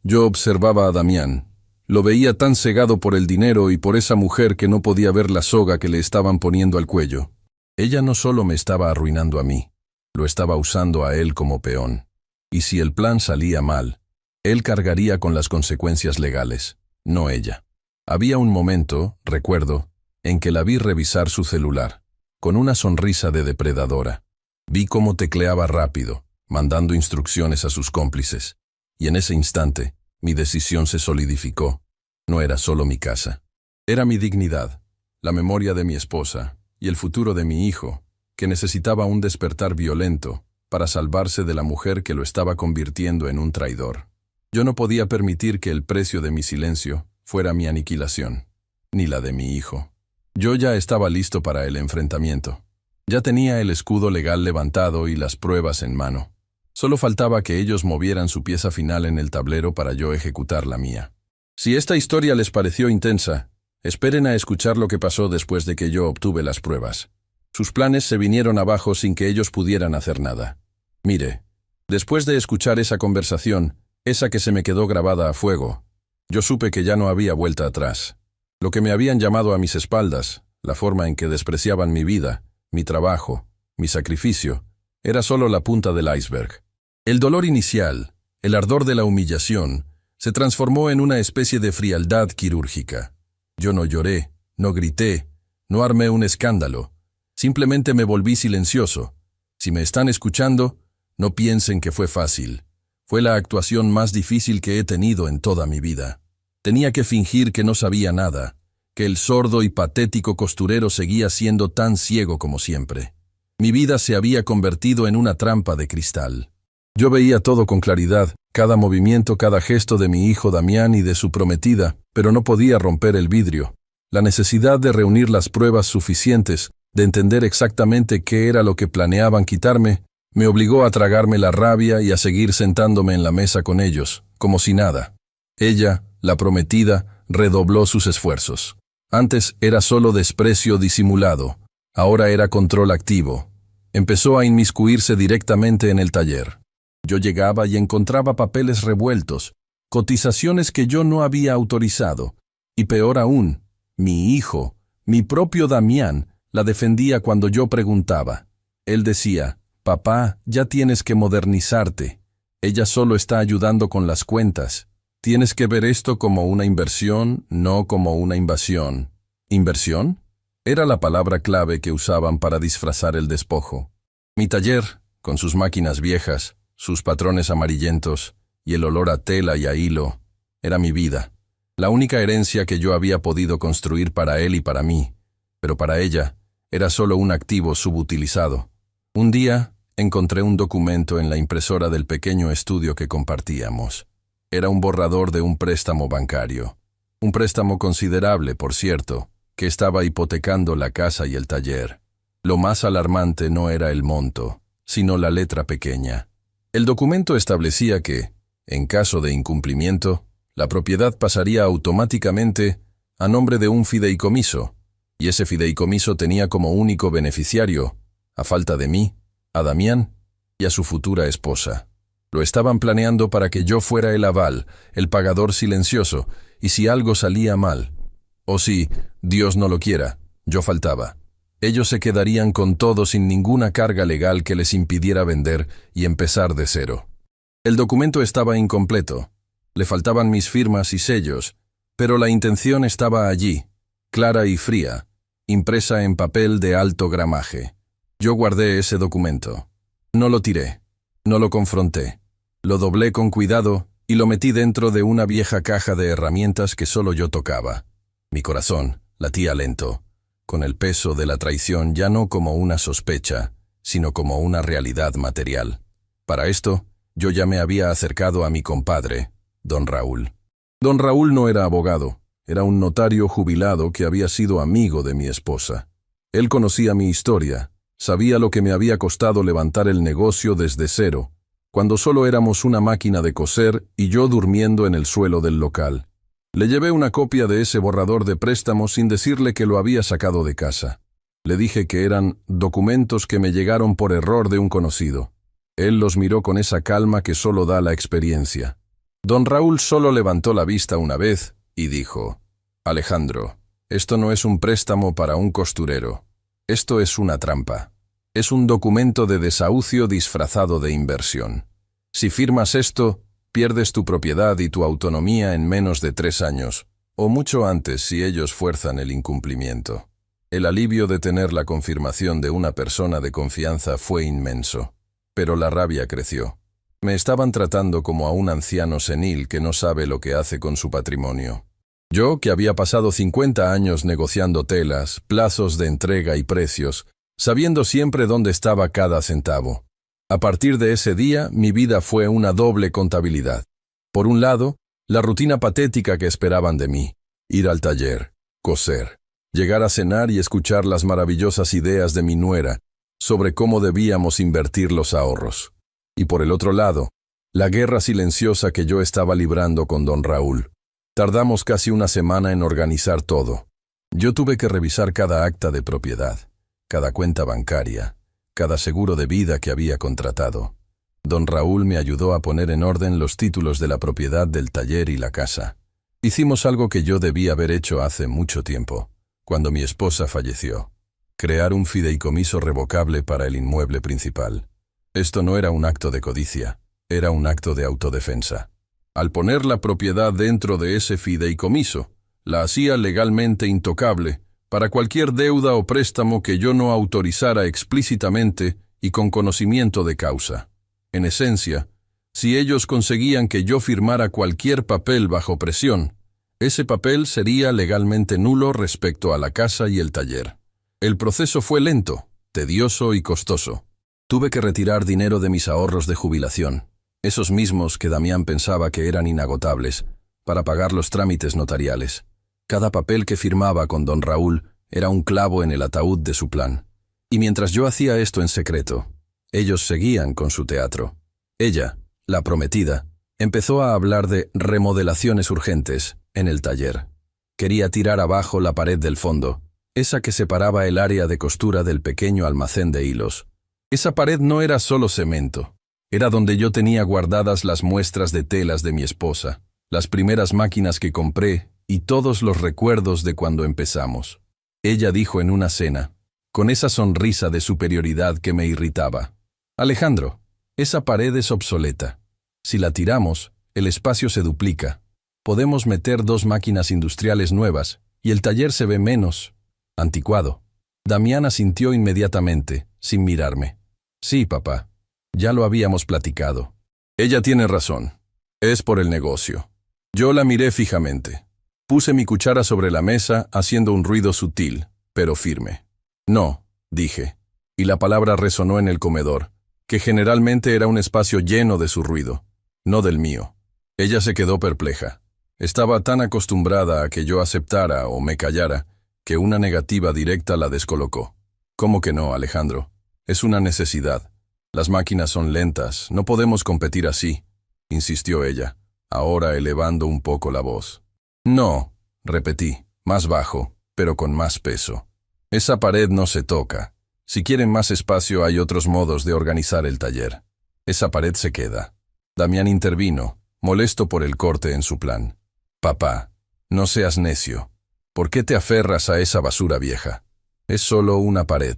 Yo observaba a Damián. Lo veía tan cegado por el dinero y por esa mujer que no podía ver la soga que le estaban poniendo al cuello. Ella no solo me estaba arruinando a mí, lo estaba usando a él como peón. Y si el plan salía mal, él cargaría con las consecuencias legales, no ella. Había un momento, recuerdo, en que la vi revisar su celular, con una sonrisa de depredadora. Vi cómo tecleaba rápido, mandando instrucciones a sus cómplices, y en ese instante, mi decisión se solidificó. No era solo mi casa. Era mi dignidad, la memoria de mi esposa y el futuro de mi hijo, que necesitaba un despertar violento para salvarse de la mujer que lo estaba convirtiendo en un traidor. Yo no podía permitir que el precio de mi silencio fuera mi aniquilación, ni la de mi hijo. Yo ya estaba listo para el enfrentamiento. Ya tenía el escudo legal levantado y las pruebas en mano. Solo faltaba que ellos movieran su pieza final en el tablero para yo ejecutar la mía. Si esta historia les pareció intensa, esperen a escuchar lo que pasó después de que yo obtuve las pruebas. Sus planes se vinieron abajo sin que ellos pudieran hacer nada. Mire, después de escuchar esa conversación, esa que se me quedó grabada a fuego, yo supe que ya no había vuelta atrás. Lo que me habían llamado a mis espaldas, la forma en que despreciaban mi vida, mi trabajo, mi sacrificio, era solo la punta del iceberg. El dolor inicial, el ardor de la humillación, se transformó en una especie de frialdad quirúrgica. Yo no lloré, no grité, no armé un escándalo. Simplemente me volví silencioso. Si me están escuchando, no piensen que fue fácil. Fue la actuación más difícil que he tenido en toda mi vida. Tenía que fingir que no sabía nada, que el sordo y patético costurero seguía siendo tan ciego como siempre. Mi vida se había convertido en una trampa de cristal. Yo veía todo con claridad, cada movimiento, cada gesto de mi hijo Damián y de su prometida, pero no podía romper el vidrio. La necesidad de reunir las pruebas suficientes, de entender exactamente qué era lo que planeaban quitarme, me obligó a tragarme la rabia y a seguir sentándome en la mesa con ellos, como si nada. Ella, la prometida, redobló sus esfuerzos. Antes era solo desprecio disimulado, ahora era control activo. Empezó a inmiscuirse directamente en el taller. Yo llegaba y encontraba papeles revueltos, cotizaciones que yo no había autorizado, y peor aún, mi hijo, mi propio Damián, la defendía cuando yo preguntaba. Él decía: «Papá, ya tienes que modernizarte. Ella solo está ayudando con las cuentas. Tienes que ver esto como una inversión, no como una invasión». ¿Inversión? Era la palabra clave que usaban para disfrazar el despojo. Mi taller, con sus máquinas viejas, sus patrones amarillentos y el olor a tela y a hilo, era mi vida, la única herencia que yo había podido construir para él y para mí, pero para ella Era solo un activo subutilizado. Un día, encontré un documento en la impresora del pequeño estudio que compartíamos. Era un borrador de un préstamo bancario. Un préstamo considerable, por cierto, que estaba hipotecando la casa y el taller. Lo más alarmante no era el monto, sino la letra pequeña. El documento establecía que, en caso de incumplimiento, la propiedad pasaría automáticamente a nombre de un fideicomiso, y ese fideicomiso tenía como único beneficiario, a falta de mí, a Damián y a su futura esposa. Lo estaban planeando para que yo fuera el aval, el pagador silencioso, y si algo salía mal, o si, Dios no lo quiera, yo faltaba, ellos se quedarían con todo sin ninguna carga legal que les impidiera vender y empezar de cero. El documento estaba incompleto, le faltaban mis firmas y sellos, pero la intención estaba allí, clara y fría, impresa en papel de alto gramaje. Yo guardé ese documento. No lo tiré, no lo confronté. Lo doblé con cuidado y lo metí dentro de una vieja caja de herramientas que solo yo tocaba. Mi corazón latía lento, con el peso de la traición ya no como una sospecha, sino como una realidad material. Para esto, yo ya me había acercado a mi compadre, don Raúl. Don Raúl no era abogado, era un notario jubilado que había sido amigo de mi esposa. Él conocía mi historia, sabía lo que me había costado levantar el negocio desde cero, cuando solo éramos una máquina de coser y yo durmiendo en el suelo del local. Le llevé una copia de ese borrador de préstamo sin decirle que lo había sacado de casa. Le dije que eran documentos que me llegaron por error de un conocido. Él los miró con esa calma que solo da la experiencia. Don Raúl solo levantó la vista una vez y dijo: «Alejandro, esto no es un préstamo para un costurero. Esto es una trampa. Es un documento de desahucio disfrazado de inversión. Si firmas esto, pierdes tu propiedad y tu autonomía en menos de 3 años, o mucho antes si ellos fuerzan el incumplimiento». El alivio de tener la confirmación de una persona de confianza fue inmenso, pero la rabia creció. Me estaban tratando como a un anciano senil que no sabe lo que hace con su patrimonio. Yo, que había pasado 50 años negociando telas, plazos de entrega y precios, sabiendo siempre dónde estaba cada centavo. A partir de ese día, mi vida fue una doble contabilidad. Por un lado, la rutina patética que esperaban de mí: ir al taller, coser, llegar a cenar y escuchar las maravillosas ideas de mi nuera sobre cómo debíamos invertir los ahorros. Y por el otro lado, la guerra silenciosa que yo estaba librando con don Raúl. Tardamos casi una semana en organizar todo. Yo tuve que revisar cada acta de propiedad, cada cuenta bancaria, cada seguro de vida que había contratado. Don Raúl me ayudó a poner en orden los títulos de la propiedad del taller y la casa. Hicimos algo que yo debía haber hecho hace mucho tiempo, cuando mi esposa falleció: crear un fideicomiso revocable para el inmueble principal. Esto no era un acto de codicia, era un acto de autodefensa. Al poner la propiedad dentro de ese fideicomiso, la hacía legalmente intocable para cualquier deuda o préstamo que yo no autorizara explícitamente y con conocimiento de causa. En esencia, si ellos conseguían que yo firmara cualquier papel bajo presión, ese papel sería legalmente nulo respecto a la casa y el taller. El proceso fue lento, tedioso y costoso. Tuve que retirar dinero de mis ahorros de jubilación, esos mismos que Damián pensaba que eran inagotables, para pagar los trámites notariales. Cada papel que firmaba con don Raúl era un clavo en el ataúd de su plan. Y mientras yo hacía esto en secreto, ellos seguían con su teatro. Ella, la prometida, empezó a hablar de remodelaciones urgentes en el taller. Quería tirar abajo la pared del fondo, esa que separaba el área de costura del pequeño almacén de hilos. Esa pared no era solo cemento, era donde yo tenía guardadas las muestras de telas de mi esposa, las primeras máquinas que compré y todos los recuerdos de cuando empezamos. Ella dijo en una cena, con esa sonrisa de superioridad que me irritaba: «Alejandro, esa pared es obsoleta. Si la tiramos, el espacio se duplica. Podemos meter 2 máquinas industriales nuevas y el taller se ve menos anticuado». Damián asintió inmediatamente, sin mirarme. «Sí, papá, ya lo habíamos platicado». «Ella tiene razón. Es por el negocio». Yo la miré fijamente. Puse mi cuchara sobre la mesa, haciendo un ruido sutil, pero firme. «No, dije, y la palabra resonó en el comedor, que generalmente era un espacio lleno de su ruido, no del mío. Ella se quedó perpleja. Estaba tan acostumbrada a que yo aceptara o me callara, que una negativa directa la descolocó. ¿Cómo que no, Alejandro? Es una necesidad. Las máquinas son lentas, no podemos competir así, insistió ella, ahora elevando un poco la voz. No, repetí, más bajo, pero con más peso. Esa pared no se toca. Si quieren más espacio hay otros modos de organizar el taller. Esa pared se queda. Damián intervino, molesto por el corte en su plan. Papá, no seas necio. ¿Por qué te aferras a esa basura vieja? Es solo una pared.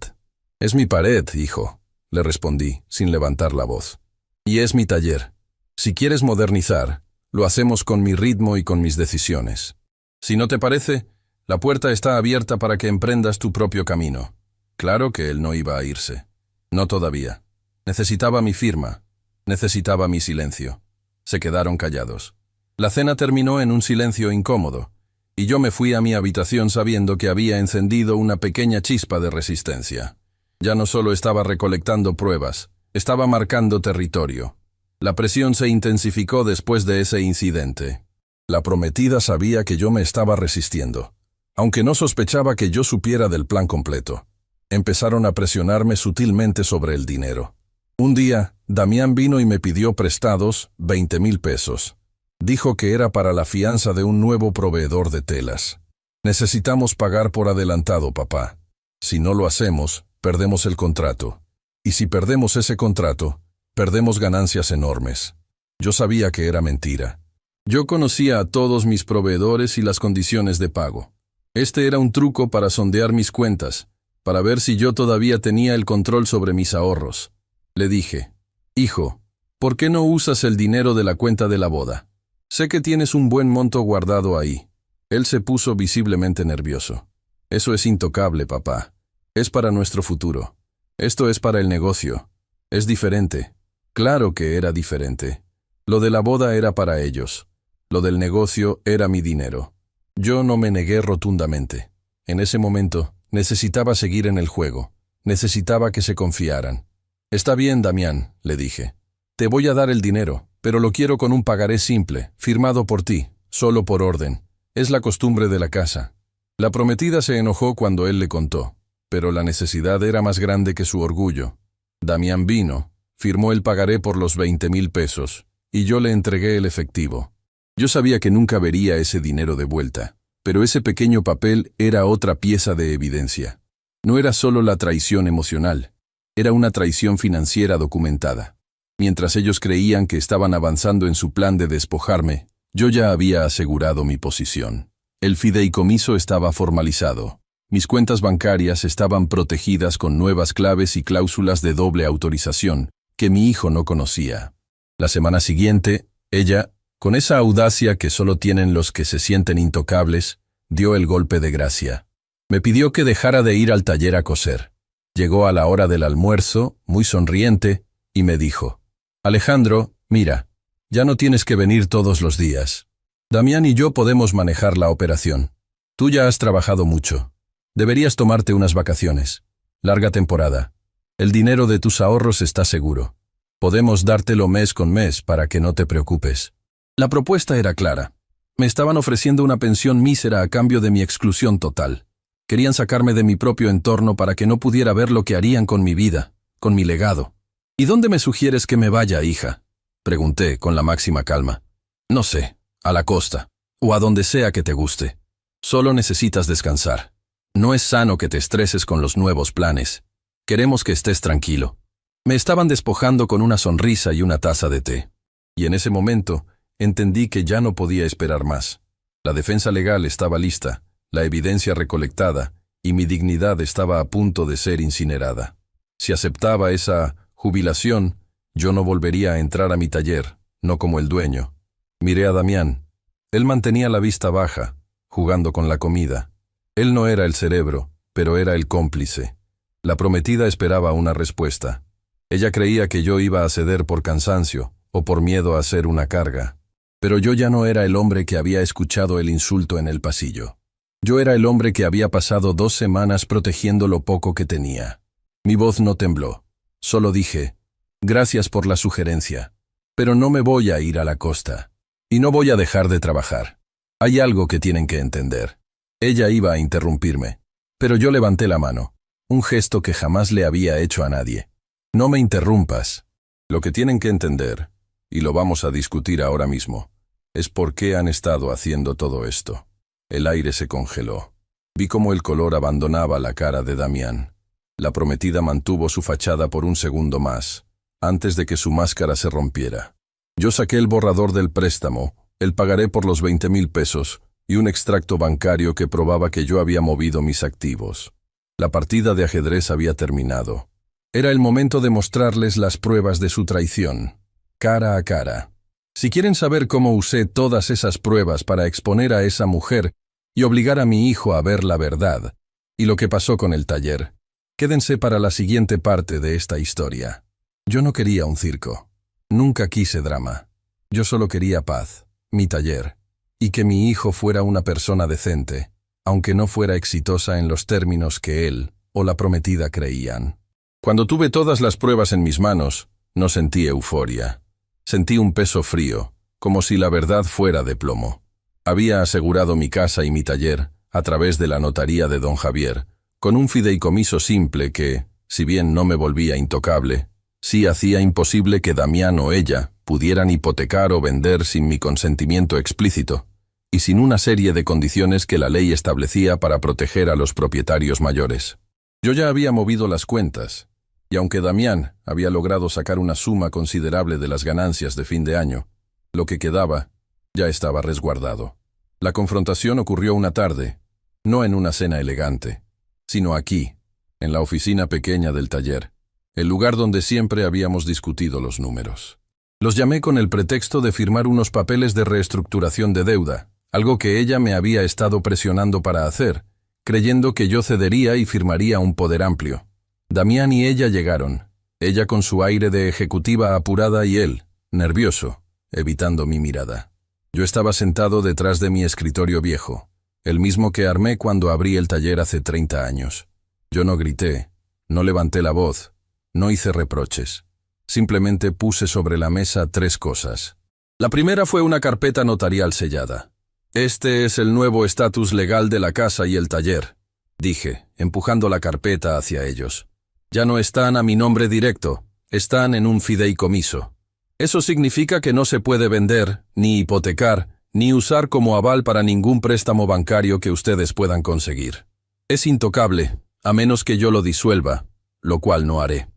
Es mi pared, hijo, le respondí, sin levantar la voz. Y es mi taller. Si quieres modernizar, lo hacemos con mi ritmo y con mis decisiones. Si no te parece, la puerta está abierta para que emprendas tu propio camino. Claro que él no iba a irse. No todavía. Necesitaba mi firma. Necesitaba mi silencio. Se quedaron callados. La cena terminó en un silencio incómodo, y yo me fui a mi habitación sabiendo que había encendido una pequeña chispa de resistencia. Ya no solo estaba recolectando pruebas, estaba marcando territorio. La presión se intensificó después de ese incidente. La prometida sabía que yo me estaba resistiendo, aunque no sospechaba que yo supiera del plan completo. Empezaron a presionarme sutilmente sobre el dinero. Un día, Damián vino y me pidió prestados 20,000 pesos. Dijo que era para la fianza de un nuevo proveedor de telas. Necesitamos pagar por adelantado, papá. Si no lo hacemos, perdemos el contrato. Y si perdemos ese contrato, perdemos ganancias enormes. Yo sabía que era mentira. Yo conocía a todos mis proveedores y las condiciones de pago. Este era un truco para sondear mis cuentas, para ver si yo todavía tenía el control sobre mis ahorros. Le dije, hijo, ¿por qué no usas el dinero de la cuenta de la boda? Sé que tienes un buen monto guardado ahí. Él se puso visiblemente nervioso. Eso es intocable, papá. Es para nuestro futuro. Esto es para el negocio. Es diferente. Claro que era diferente. Lo de la boda era para ellos. Lo del negocio era mi dinero. Yo no me negué rotundamente. En ese momento, necesitaba seguir en el juego. Necesitaba que se confiaran. Está bien, Damián, le dije. Te voy a dar el dinero, pero lo quiero con un pagaré simple, firmado por ti, solo por orden. Es la costumbre de la casa. La prometida se enojó cuando él le contó, pero la necesidad era más grande que su orgullo. Damián vino, firmó el pagaré por los 20,000 pesos, y yo le entregué el efectivo. Yo sabía que nunca vería ese dinero de vuelta, pero ese pequeño papel era otra pieza de evidencia. No era solo la traición emocional, era una traición financiera documentada. Mientras ellos creían que estaban avanzando en su plan de despojarme, yo ya había asegurado mi posición. El fideicomiso estaba formalizado. Mis cuentas bancarias estaban protegidas con nuevas claves y cláusulas de doble autorización que mi hijo no conocía. La semana siguiente, ella, con esa audacia que solo tienen los que se sienten intocables, dio el golpe de gracia. Me pidió que dejara de ir al taller a coser. Llegó a la hora del almuerzo, muy sonriente, y me dijo, Alejandro, mira, ya no tienes que venir todos los días. Damián y yo podemos manejar la operación. Tú ya has trabajado mucho. Deberías tomarte unas vacaciones. Larga temporada. El dinero de tus ahorros está seguro. Podemos dártelo mes con mes para que no te preocupes. La propuesta era clara. Me estaban ofreciendo una pensión mísera a cambio de mi exclusión total. Querían sacarme de mi propio entorno para que no pudiera ver lo que harían con mi vida, con mi legado. ¿Y dónde me sugieres que me vaya, hija? Pregunté con la máxima calma. No sé, a la costa, o a donde sea que te guste. Solo necesitas descansar. No es sano que te estreses con los nuevos planes. Queremos que estés tranquilo. Me estaban despojando con una sonrisa y una taza de té. Y en ese momento, entendí que ya no podía esperar más. La defensa legal estaba lista, la evidencia recolectada, y mi dignidad estaba a punto de ser incinerada. Si aceptaba esa jubilación, yo no volvería a entrar a mi taller, no como el dueño. Miré a Damián. Él mantenía la vista baja, jugando con la comida. Él no era el cerebro, pero era el cómplice. La prometida esperaba una respuesta. Ella creía que yo iba a ceder por cansancio, o por miedo a ser una carga. Pero yo ya no era el hombre que había escuchado el insulto en el pasillo. Yo era el hombre que había pasado 2 semanas protegiendo lo poco que tenía. Mi voz no tembló. Solo dije, gracias por la sugerencia, pero no me voy a ir a la costa. Y no voy a dejar de trabajar. Hay algo que tienen que entender. Ella iba a interrumpirme, pero yo levanté la mano, un gesto que jamás le había hecho a nadie. No me interrumpas. Lo que tienen que entender, y lo vamos a discutir ahora mismo, es por qué han estado haciendo todo esto. El aire se congeló. Vi cómo el color abandonaba la cara de Damián. La prometida mantuvo su fachada por un segundo más, antes de que su máscara se rompiera. Yo saqué el borrador del préstamo, el pagaré por los 20,000 pesos y un extracto bancario que probaba que yo había movido mis activos. La partida de ajedrez había terminado. Era el momento de mostrarles las pruebas de su traición, cara a cara. Si quieren saber cómo usé todas esas pruebas para exponer a esa mujer y obligar a mi hijo a ver la verdad, y lo que pasó con el taller, quédense para la siguiente parte de esta historia. Yo no quería un circo. Nunca quise drama. Yo solo quería paz, mi taller, y que mi hijo fuera una persona decente, aunque no fuera exitosa en los términos que él o la prometida creían. Cuando tuve todas las pruebas en mis manos, no sentí euforia. Sentí un peso frío, como si la verdad fuera de plomo. Había asegurado mi casa y mi taller, a través de la notaría de don Javier, con un fideicomiso simple que, si bien no me volvía intocable, sí hacía imposible que Damián o ella pudieran hipotecar o vender sin mi consentimiento explícito, y sin una serie de condiciones que la ley establecía para proteger a los propietarios mayores. Yo ya había movido las cuentas, y aunque Damián había logrado sacar una suma considerable de las ganancias de fin de año, lo que quedaba ya estaba resguardado. La confrontación ocurrió una tarde, no en una cena elegante, sino aquí, en la oficina pequeña del taller, el lugar donde siempre habíamos discutido los números. Los llamé con el pretexto de firmar unos papeles de reestructuración de deuda, algo que ella me había estado presionando para hacer, creyendo que yo cedería y firmaría un poder amplio. Damián y ella llegaron, ella con su aire de ejecutiva apurada y él, nervioso, evitando mi mirada. Yo estaba sentado detrás de mi escritorio viejo, el mismo que armé cuando abrí el taller hace 30 años. Yo no grité, no levanté la voz, no hice reproches. Simplemente puse sobre la mesa 3 cosas. La primera fue una carpeta notarial sellada. Este es el nuevo estatus legal de la casa y el taller, dije, empujando la carpeta hacia ellos. Ya no están a mi nombre directo, están en un fideicomiso. Eso significa que no se puede vender, ni hipotecar, ni usar como aval para ningún préstamo bancario que ustedes puedan conseguir. Es intocable, a menos que yo lo disuelva, lo cual no haré.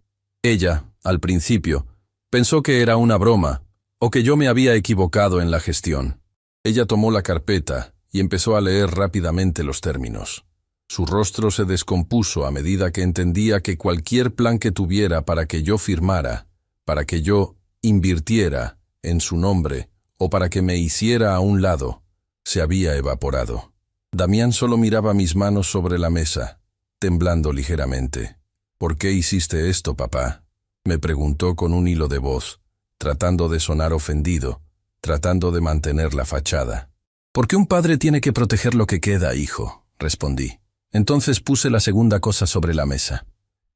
Ella, al principio, pensó que era una broma, o que yo me había equivocado en la gestión. Ella tomó la carpeta y empezó a leer rápidamente los términos. Su rostro se descompuso a medida que entendía que cualquier plan que tuviera para que yo firmara, para que yo invirtiera en su nombre o para que me hiciera a un lado, se había evaporado. Damián solo miraba mis manos sobre la mesa, temblando ligeramente. «¿Por qué hiciste esto, papá?», me preguntó con un hilo de voz, tratando de sonar ofendido, tratando de mantener la fachada. «Porque un padre tiene que proteger lo que queda, hijo», respondí. Entonces puse la segunda cosa sobre la mesa,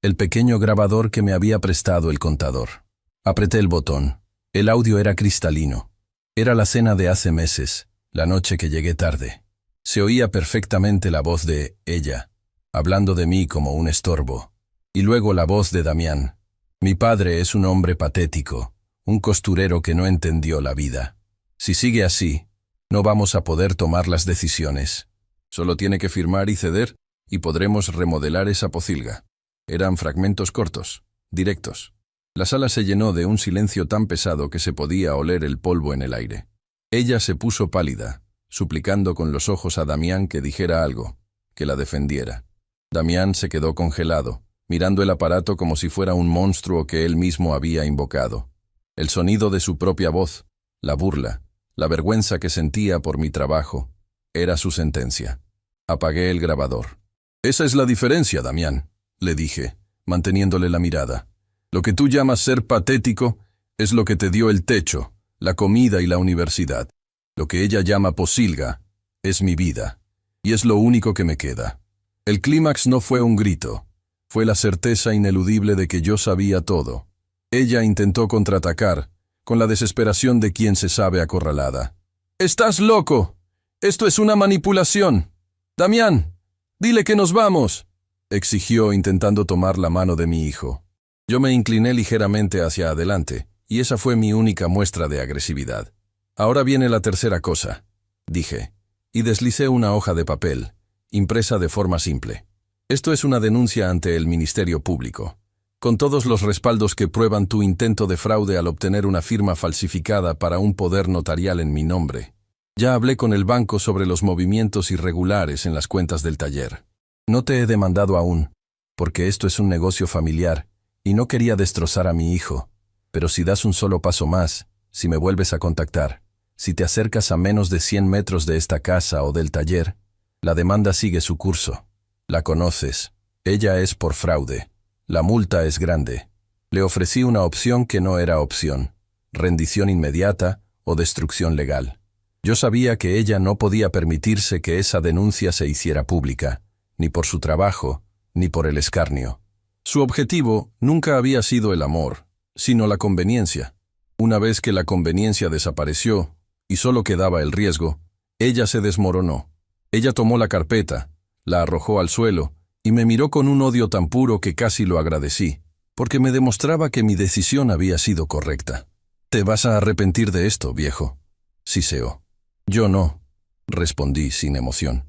el pequeño grabador que me había prestado el contador. Apreté el botón. El audio era cristalino. Era la cena de hace meses, la noche que llegué tarde. Se oía perfectamente la voz de ella, hablando de mí como un estorbo, y luego la voz de Damián. Mi padre es un hombre patético, un costurero que no entendió la vida. Si sigue así, no vamos a poder tomar las decisiones. Solo tiene que firmar y ceder, y podremos remodelar esa pocilga. Eran fragmentos cortos, directos. La sala se llenó de un silencio tan pesado que se podía oler el polvo en el aire. Ella se puso pálida, suplicando con los ojos a Damián que dijera algo, que la defendiera. Damián se quedó congelado, mirando el aparato como si fuera un monstruo que él mismo había invocado. El sonido de su propia voz, la burla, la vergüenza que sentía por mi trabajo, era su sentencia. Apagué el grabador. «Esa es la diferencia, Damián», le dije, manteniéndole la mirada. «Lo que tú llamas ser patético es lo que te dio el techo, la comida y la universidad. Lo que ella llama pocilga es mi vida. Y es lo único que me queda. El clímax no fue un grito. Fue la certeza ineludible de que yo sabía todo. Ella intentó contraatacar, con la desesperación de quien se sabe acorralada. «¡Estás loco! Esto es una manipulación! Damián, dile que nos vamos», exigió intentando tomar la mano de mi hijo. Yo me incliné ligeramente hacia adelante, y esa fue mi única muestra de agresividad. «Ahora viene la tercera cosa», dije, y deslicé una hoja de papel, impresa de forma simple. «Esto es una denuncia ante el Ministerio Público, con todos los respaldos que prueban tu intento de fraude al obtener una firma falsificada para un poder notarial en mi nombre. Ya hablé con el banco sobre los movimientos irregulares en las cuentas del taller. No te he demandado aún, porque esto es un negocio familiar, y no quería destrozar a mi hijo. Pero si das un solo paso más, si me vuelves a contactar, si te acercas a menos de 100 metros de esta casa o del taller, la demanda sigue su curso. La conoces. Ella es por fraude. La multa es grande. Le ofrecí una opción que no era opción: rendición inmediata o destrucción legal. Yo sabía que ella no podía permitirse que esa denuncia se hiciera pública, ni por su trabajo, ni por el escarnio. Su objetivo nunca había sido el amor, sino la conveniencia. Una vez que la conveniencia desapareció, y solo quedaba el riesgo, ella se desmoronó. Ella tomó la carpeta, la arrojó al suelo, y me miró con un odio tan puro que casi lo agradecí, porque me demostraba que mi decisión había sido correcta. «Te vas a arrepentir de esto, viejo», siseó. «Yo no», respondí sin emoción.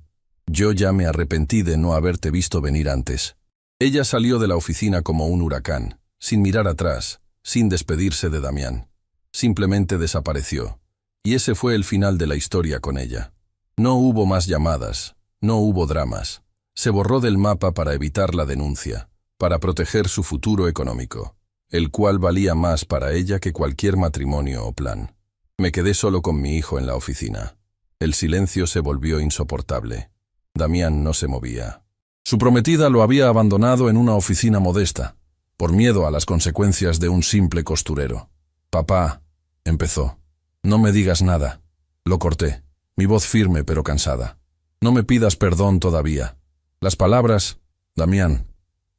«Yo ya me arrepentí de no haberte visto venir antes». Ella salió de la oficina como un huracán, sin mirar atrás, sin despedirse de Damián. Simplemente desapareció, y ese fue el final de la historia con ella. No hubo más llamadas, no hubo dramas. Se borró del mapa para evitar la denuncia, para proteger su futuro económico, el cual valía más para ella que cualquier matrimonio o plan. Me quedé solo con mi hijo en la oficina. El silencio se volvió insoportable. Damián no se movía. Su prometida lo había abandonado en una oficina modesta, por miedo a las consecuencias de un simple costurero. «Papá», empezó. «No me digas nada». Lo corté, mi voz firme pero cansada. «No me pidas perdón todavía. Las palabras, Damián,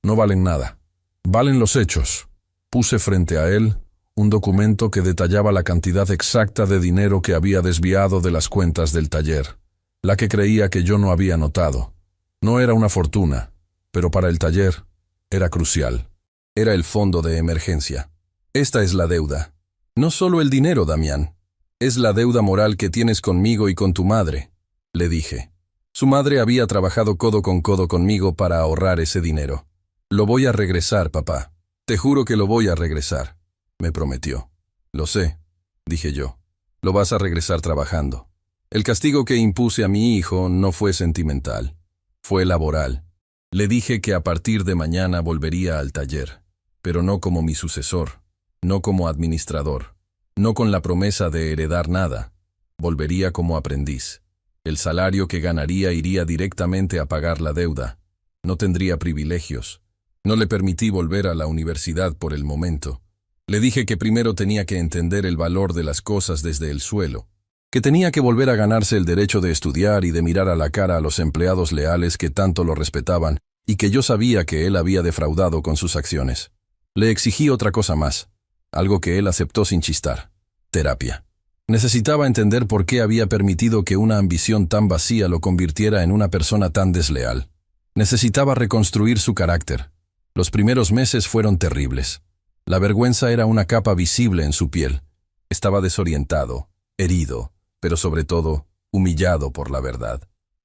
no valen nada. Valen los hechos». Puse frente a él un documento que detallaba la cantidad exacta de dinero que había desviado de las cuentas del taller, la que creía que yo no había notado. No era una fortuna, pero para el taller era crucial. Era el fondo de emergencia. «Esta es la deuda. No solo el dinero, Damián. Es la deuda moral que tienes conmigo y con tu madre», le dije. Su madre había trabajado codo con codo conmigo para ahorrar ese dinero. «Lo voy a regresar, papá. Te juro que lo voy a regresar», me prometió. «Lo sé», dije yo. «Lo vas a regresar trabajando». El castigo que impuse a mi hijo no fue sentimental. Fue laboral. Le dije que a partir de mañana volvería al taller, pero no como mi sucesor, no como administrador, no con la promesa de heredar nada. Volvería como aprendiz. El salario que ganaría iría directamente a pagar la deuda. No tendría privilegios. No le permití volver a la universidad por el momento. Le dije que primero tenía que entender el valor de las cosas desde el suelo, que tenía que volver a ganarse el derecho de estudiar y de mirar a la cara a los empleados leales que tanto lo respetaban, y que yo sabía que él había defraudado con sus acciones. Le exigí otra cosa más, algo que él aceptó sin chistar: terapia. Necesitaba entender por qué había permitido que una ambición tan vacía lo convirtiera en una persona tan desleal. Necesitaba reconstruir su carácter. Los primeros meses fueron terribles. La vergüenza era una capa visible en su piel. Estaba desorientado, herido, pero sobre todo, humillado por la verdad.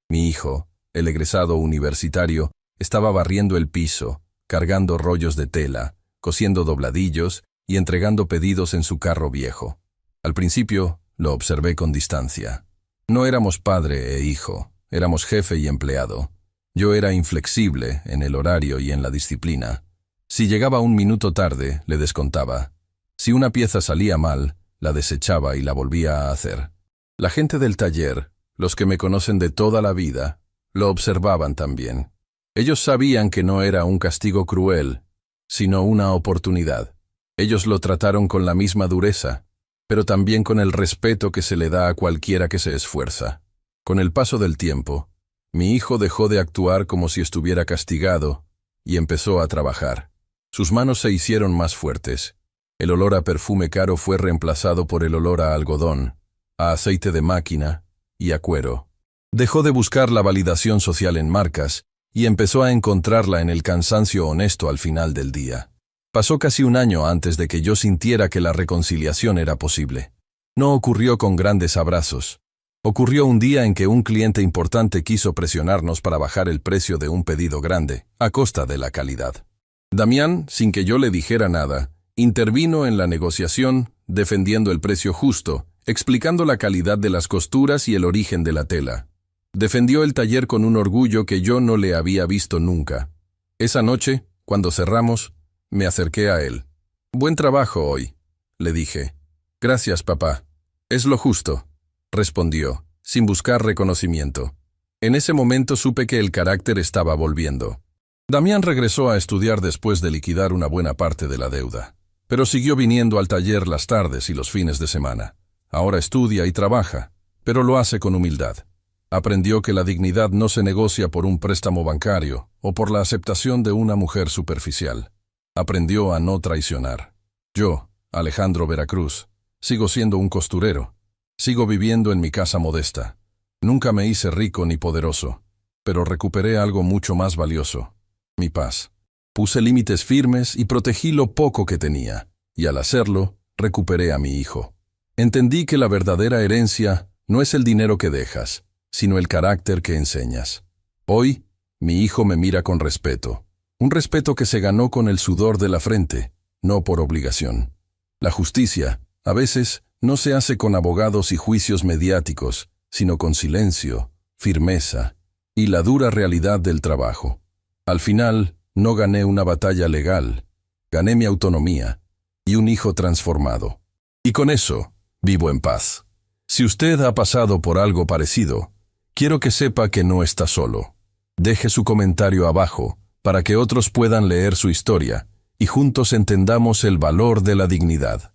Mi hijo, el egresado universitario, estaba barriendo el piso, cargando rollos de tela, cosiendo dobladillos y entregando pedidos en su carro viejo. Al principio, lo observé con distancia. No éramos padre e hijo, éramos jefe y empleado. Yo era inflexible en el horario y en la disciplina. Si llegaba un minuto tarde, le descontaba. Si una pieza salía mal, la desechaba y la volvía a hacer. La gente del taller, los que me conocen de toda la vida, lo observaban también. Ellos sabían que no era un castigo cruel, sino una oportunidad. Ellos lo trataron con la misma dureza, pero también con el respeto que se le da a cualquiera que se esfuerza. Con el paso del tiempo, Mi hijo dejó de actuar como si estuviera castigado y empezó a trabajar. Sus manos se hicieron más fuertes. El olor a perfume caro fue reemplazado por el olor a algodón, a aceite de máquina y a cuero. Dejó de buscar la validación social en marcas y empezó a encontrarla en el cansancio honesto al final del día. Pasó casi un año antes de que yo sintiera que la reconciliación era posible. No ocurrió con grandes abrazos. Ocurrió un día en que un cliente importante quiso presionarnos para bajar el precio de un pedido grande, a costa de la calidad. Damián, sin que yo le dijera nada, intervino en la negociación, defendiendo el precio justo, explicando la calidad de las costuras y el origen de la tela. Defendió el taller con un orgullo que yo no le había visto nunca. Esa noche, cuando cerramos, me acerqué a él. «Buen trabajo hoy», le dije. «Gracias, papá. Es lo justo», respondió, sin buscar reconocimiento. En ese momento supe que el carácter estaba volviendo. Damián regresó a estudiar después de liquidar una buena parte de la deuda, pero siguió viniendo al taller las tardes y los fines de semana. Ahora estudia y trabaja, pero lo hace con humildad. Aprendió que la dignidad no se negocia por un préstamo bancario o por la aceptación de una mujer superficial. Aprendió a no traicionar. Yo, Alejandro Veracruz, sigo siendo un costurero. Sigo viviendo en mi casa modesta. Nunca me hice rico ni poderoso, pero recuperé algo mucho más valioso: mi paz. Puse límites firmes y protegí lo poco que tenía, y al hacerlo, recuperé a mi hijo. Entendí que la verdadera herencia no es el dinero que dejas, sino el carácter que enseñas. Hoy, mi hijo me mira con respeto. Un respeto que se ganó con el sudor de la frente, no por obligación. La justicia, a veces, no se hace con abogados y juicios mediáticos, sino con silencio, firmeza y la dura realidad del trabajo. Al final, no gané una batalla legal, gané mi autonomía y un hijo transformado. Y con eso, vivo en paz. Si usted ha pasado por algo parecido, quiero que sepa que no está solo. Deje su comentario abajo para que otros puedan leer su historia y juntos entendamos el valor de la dignidad.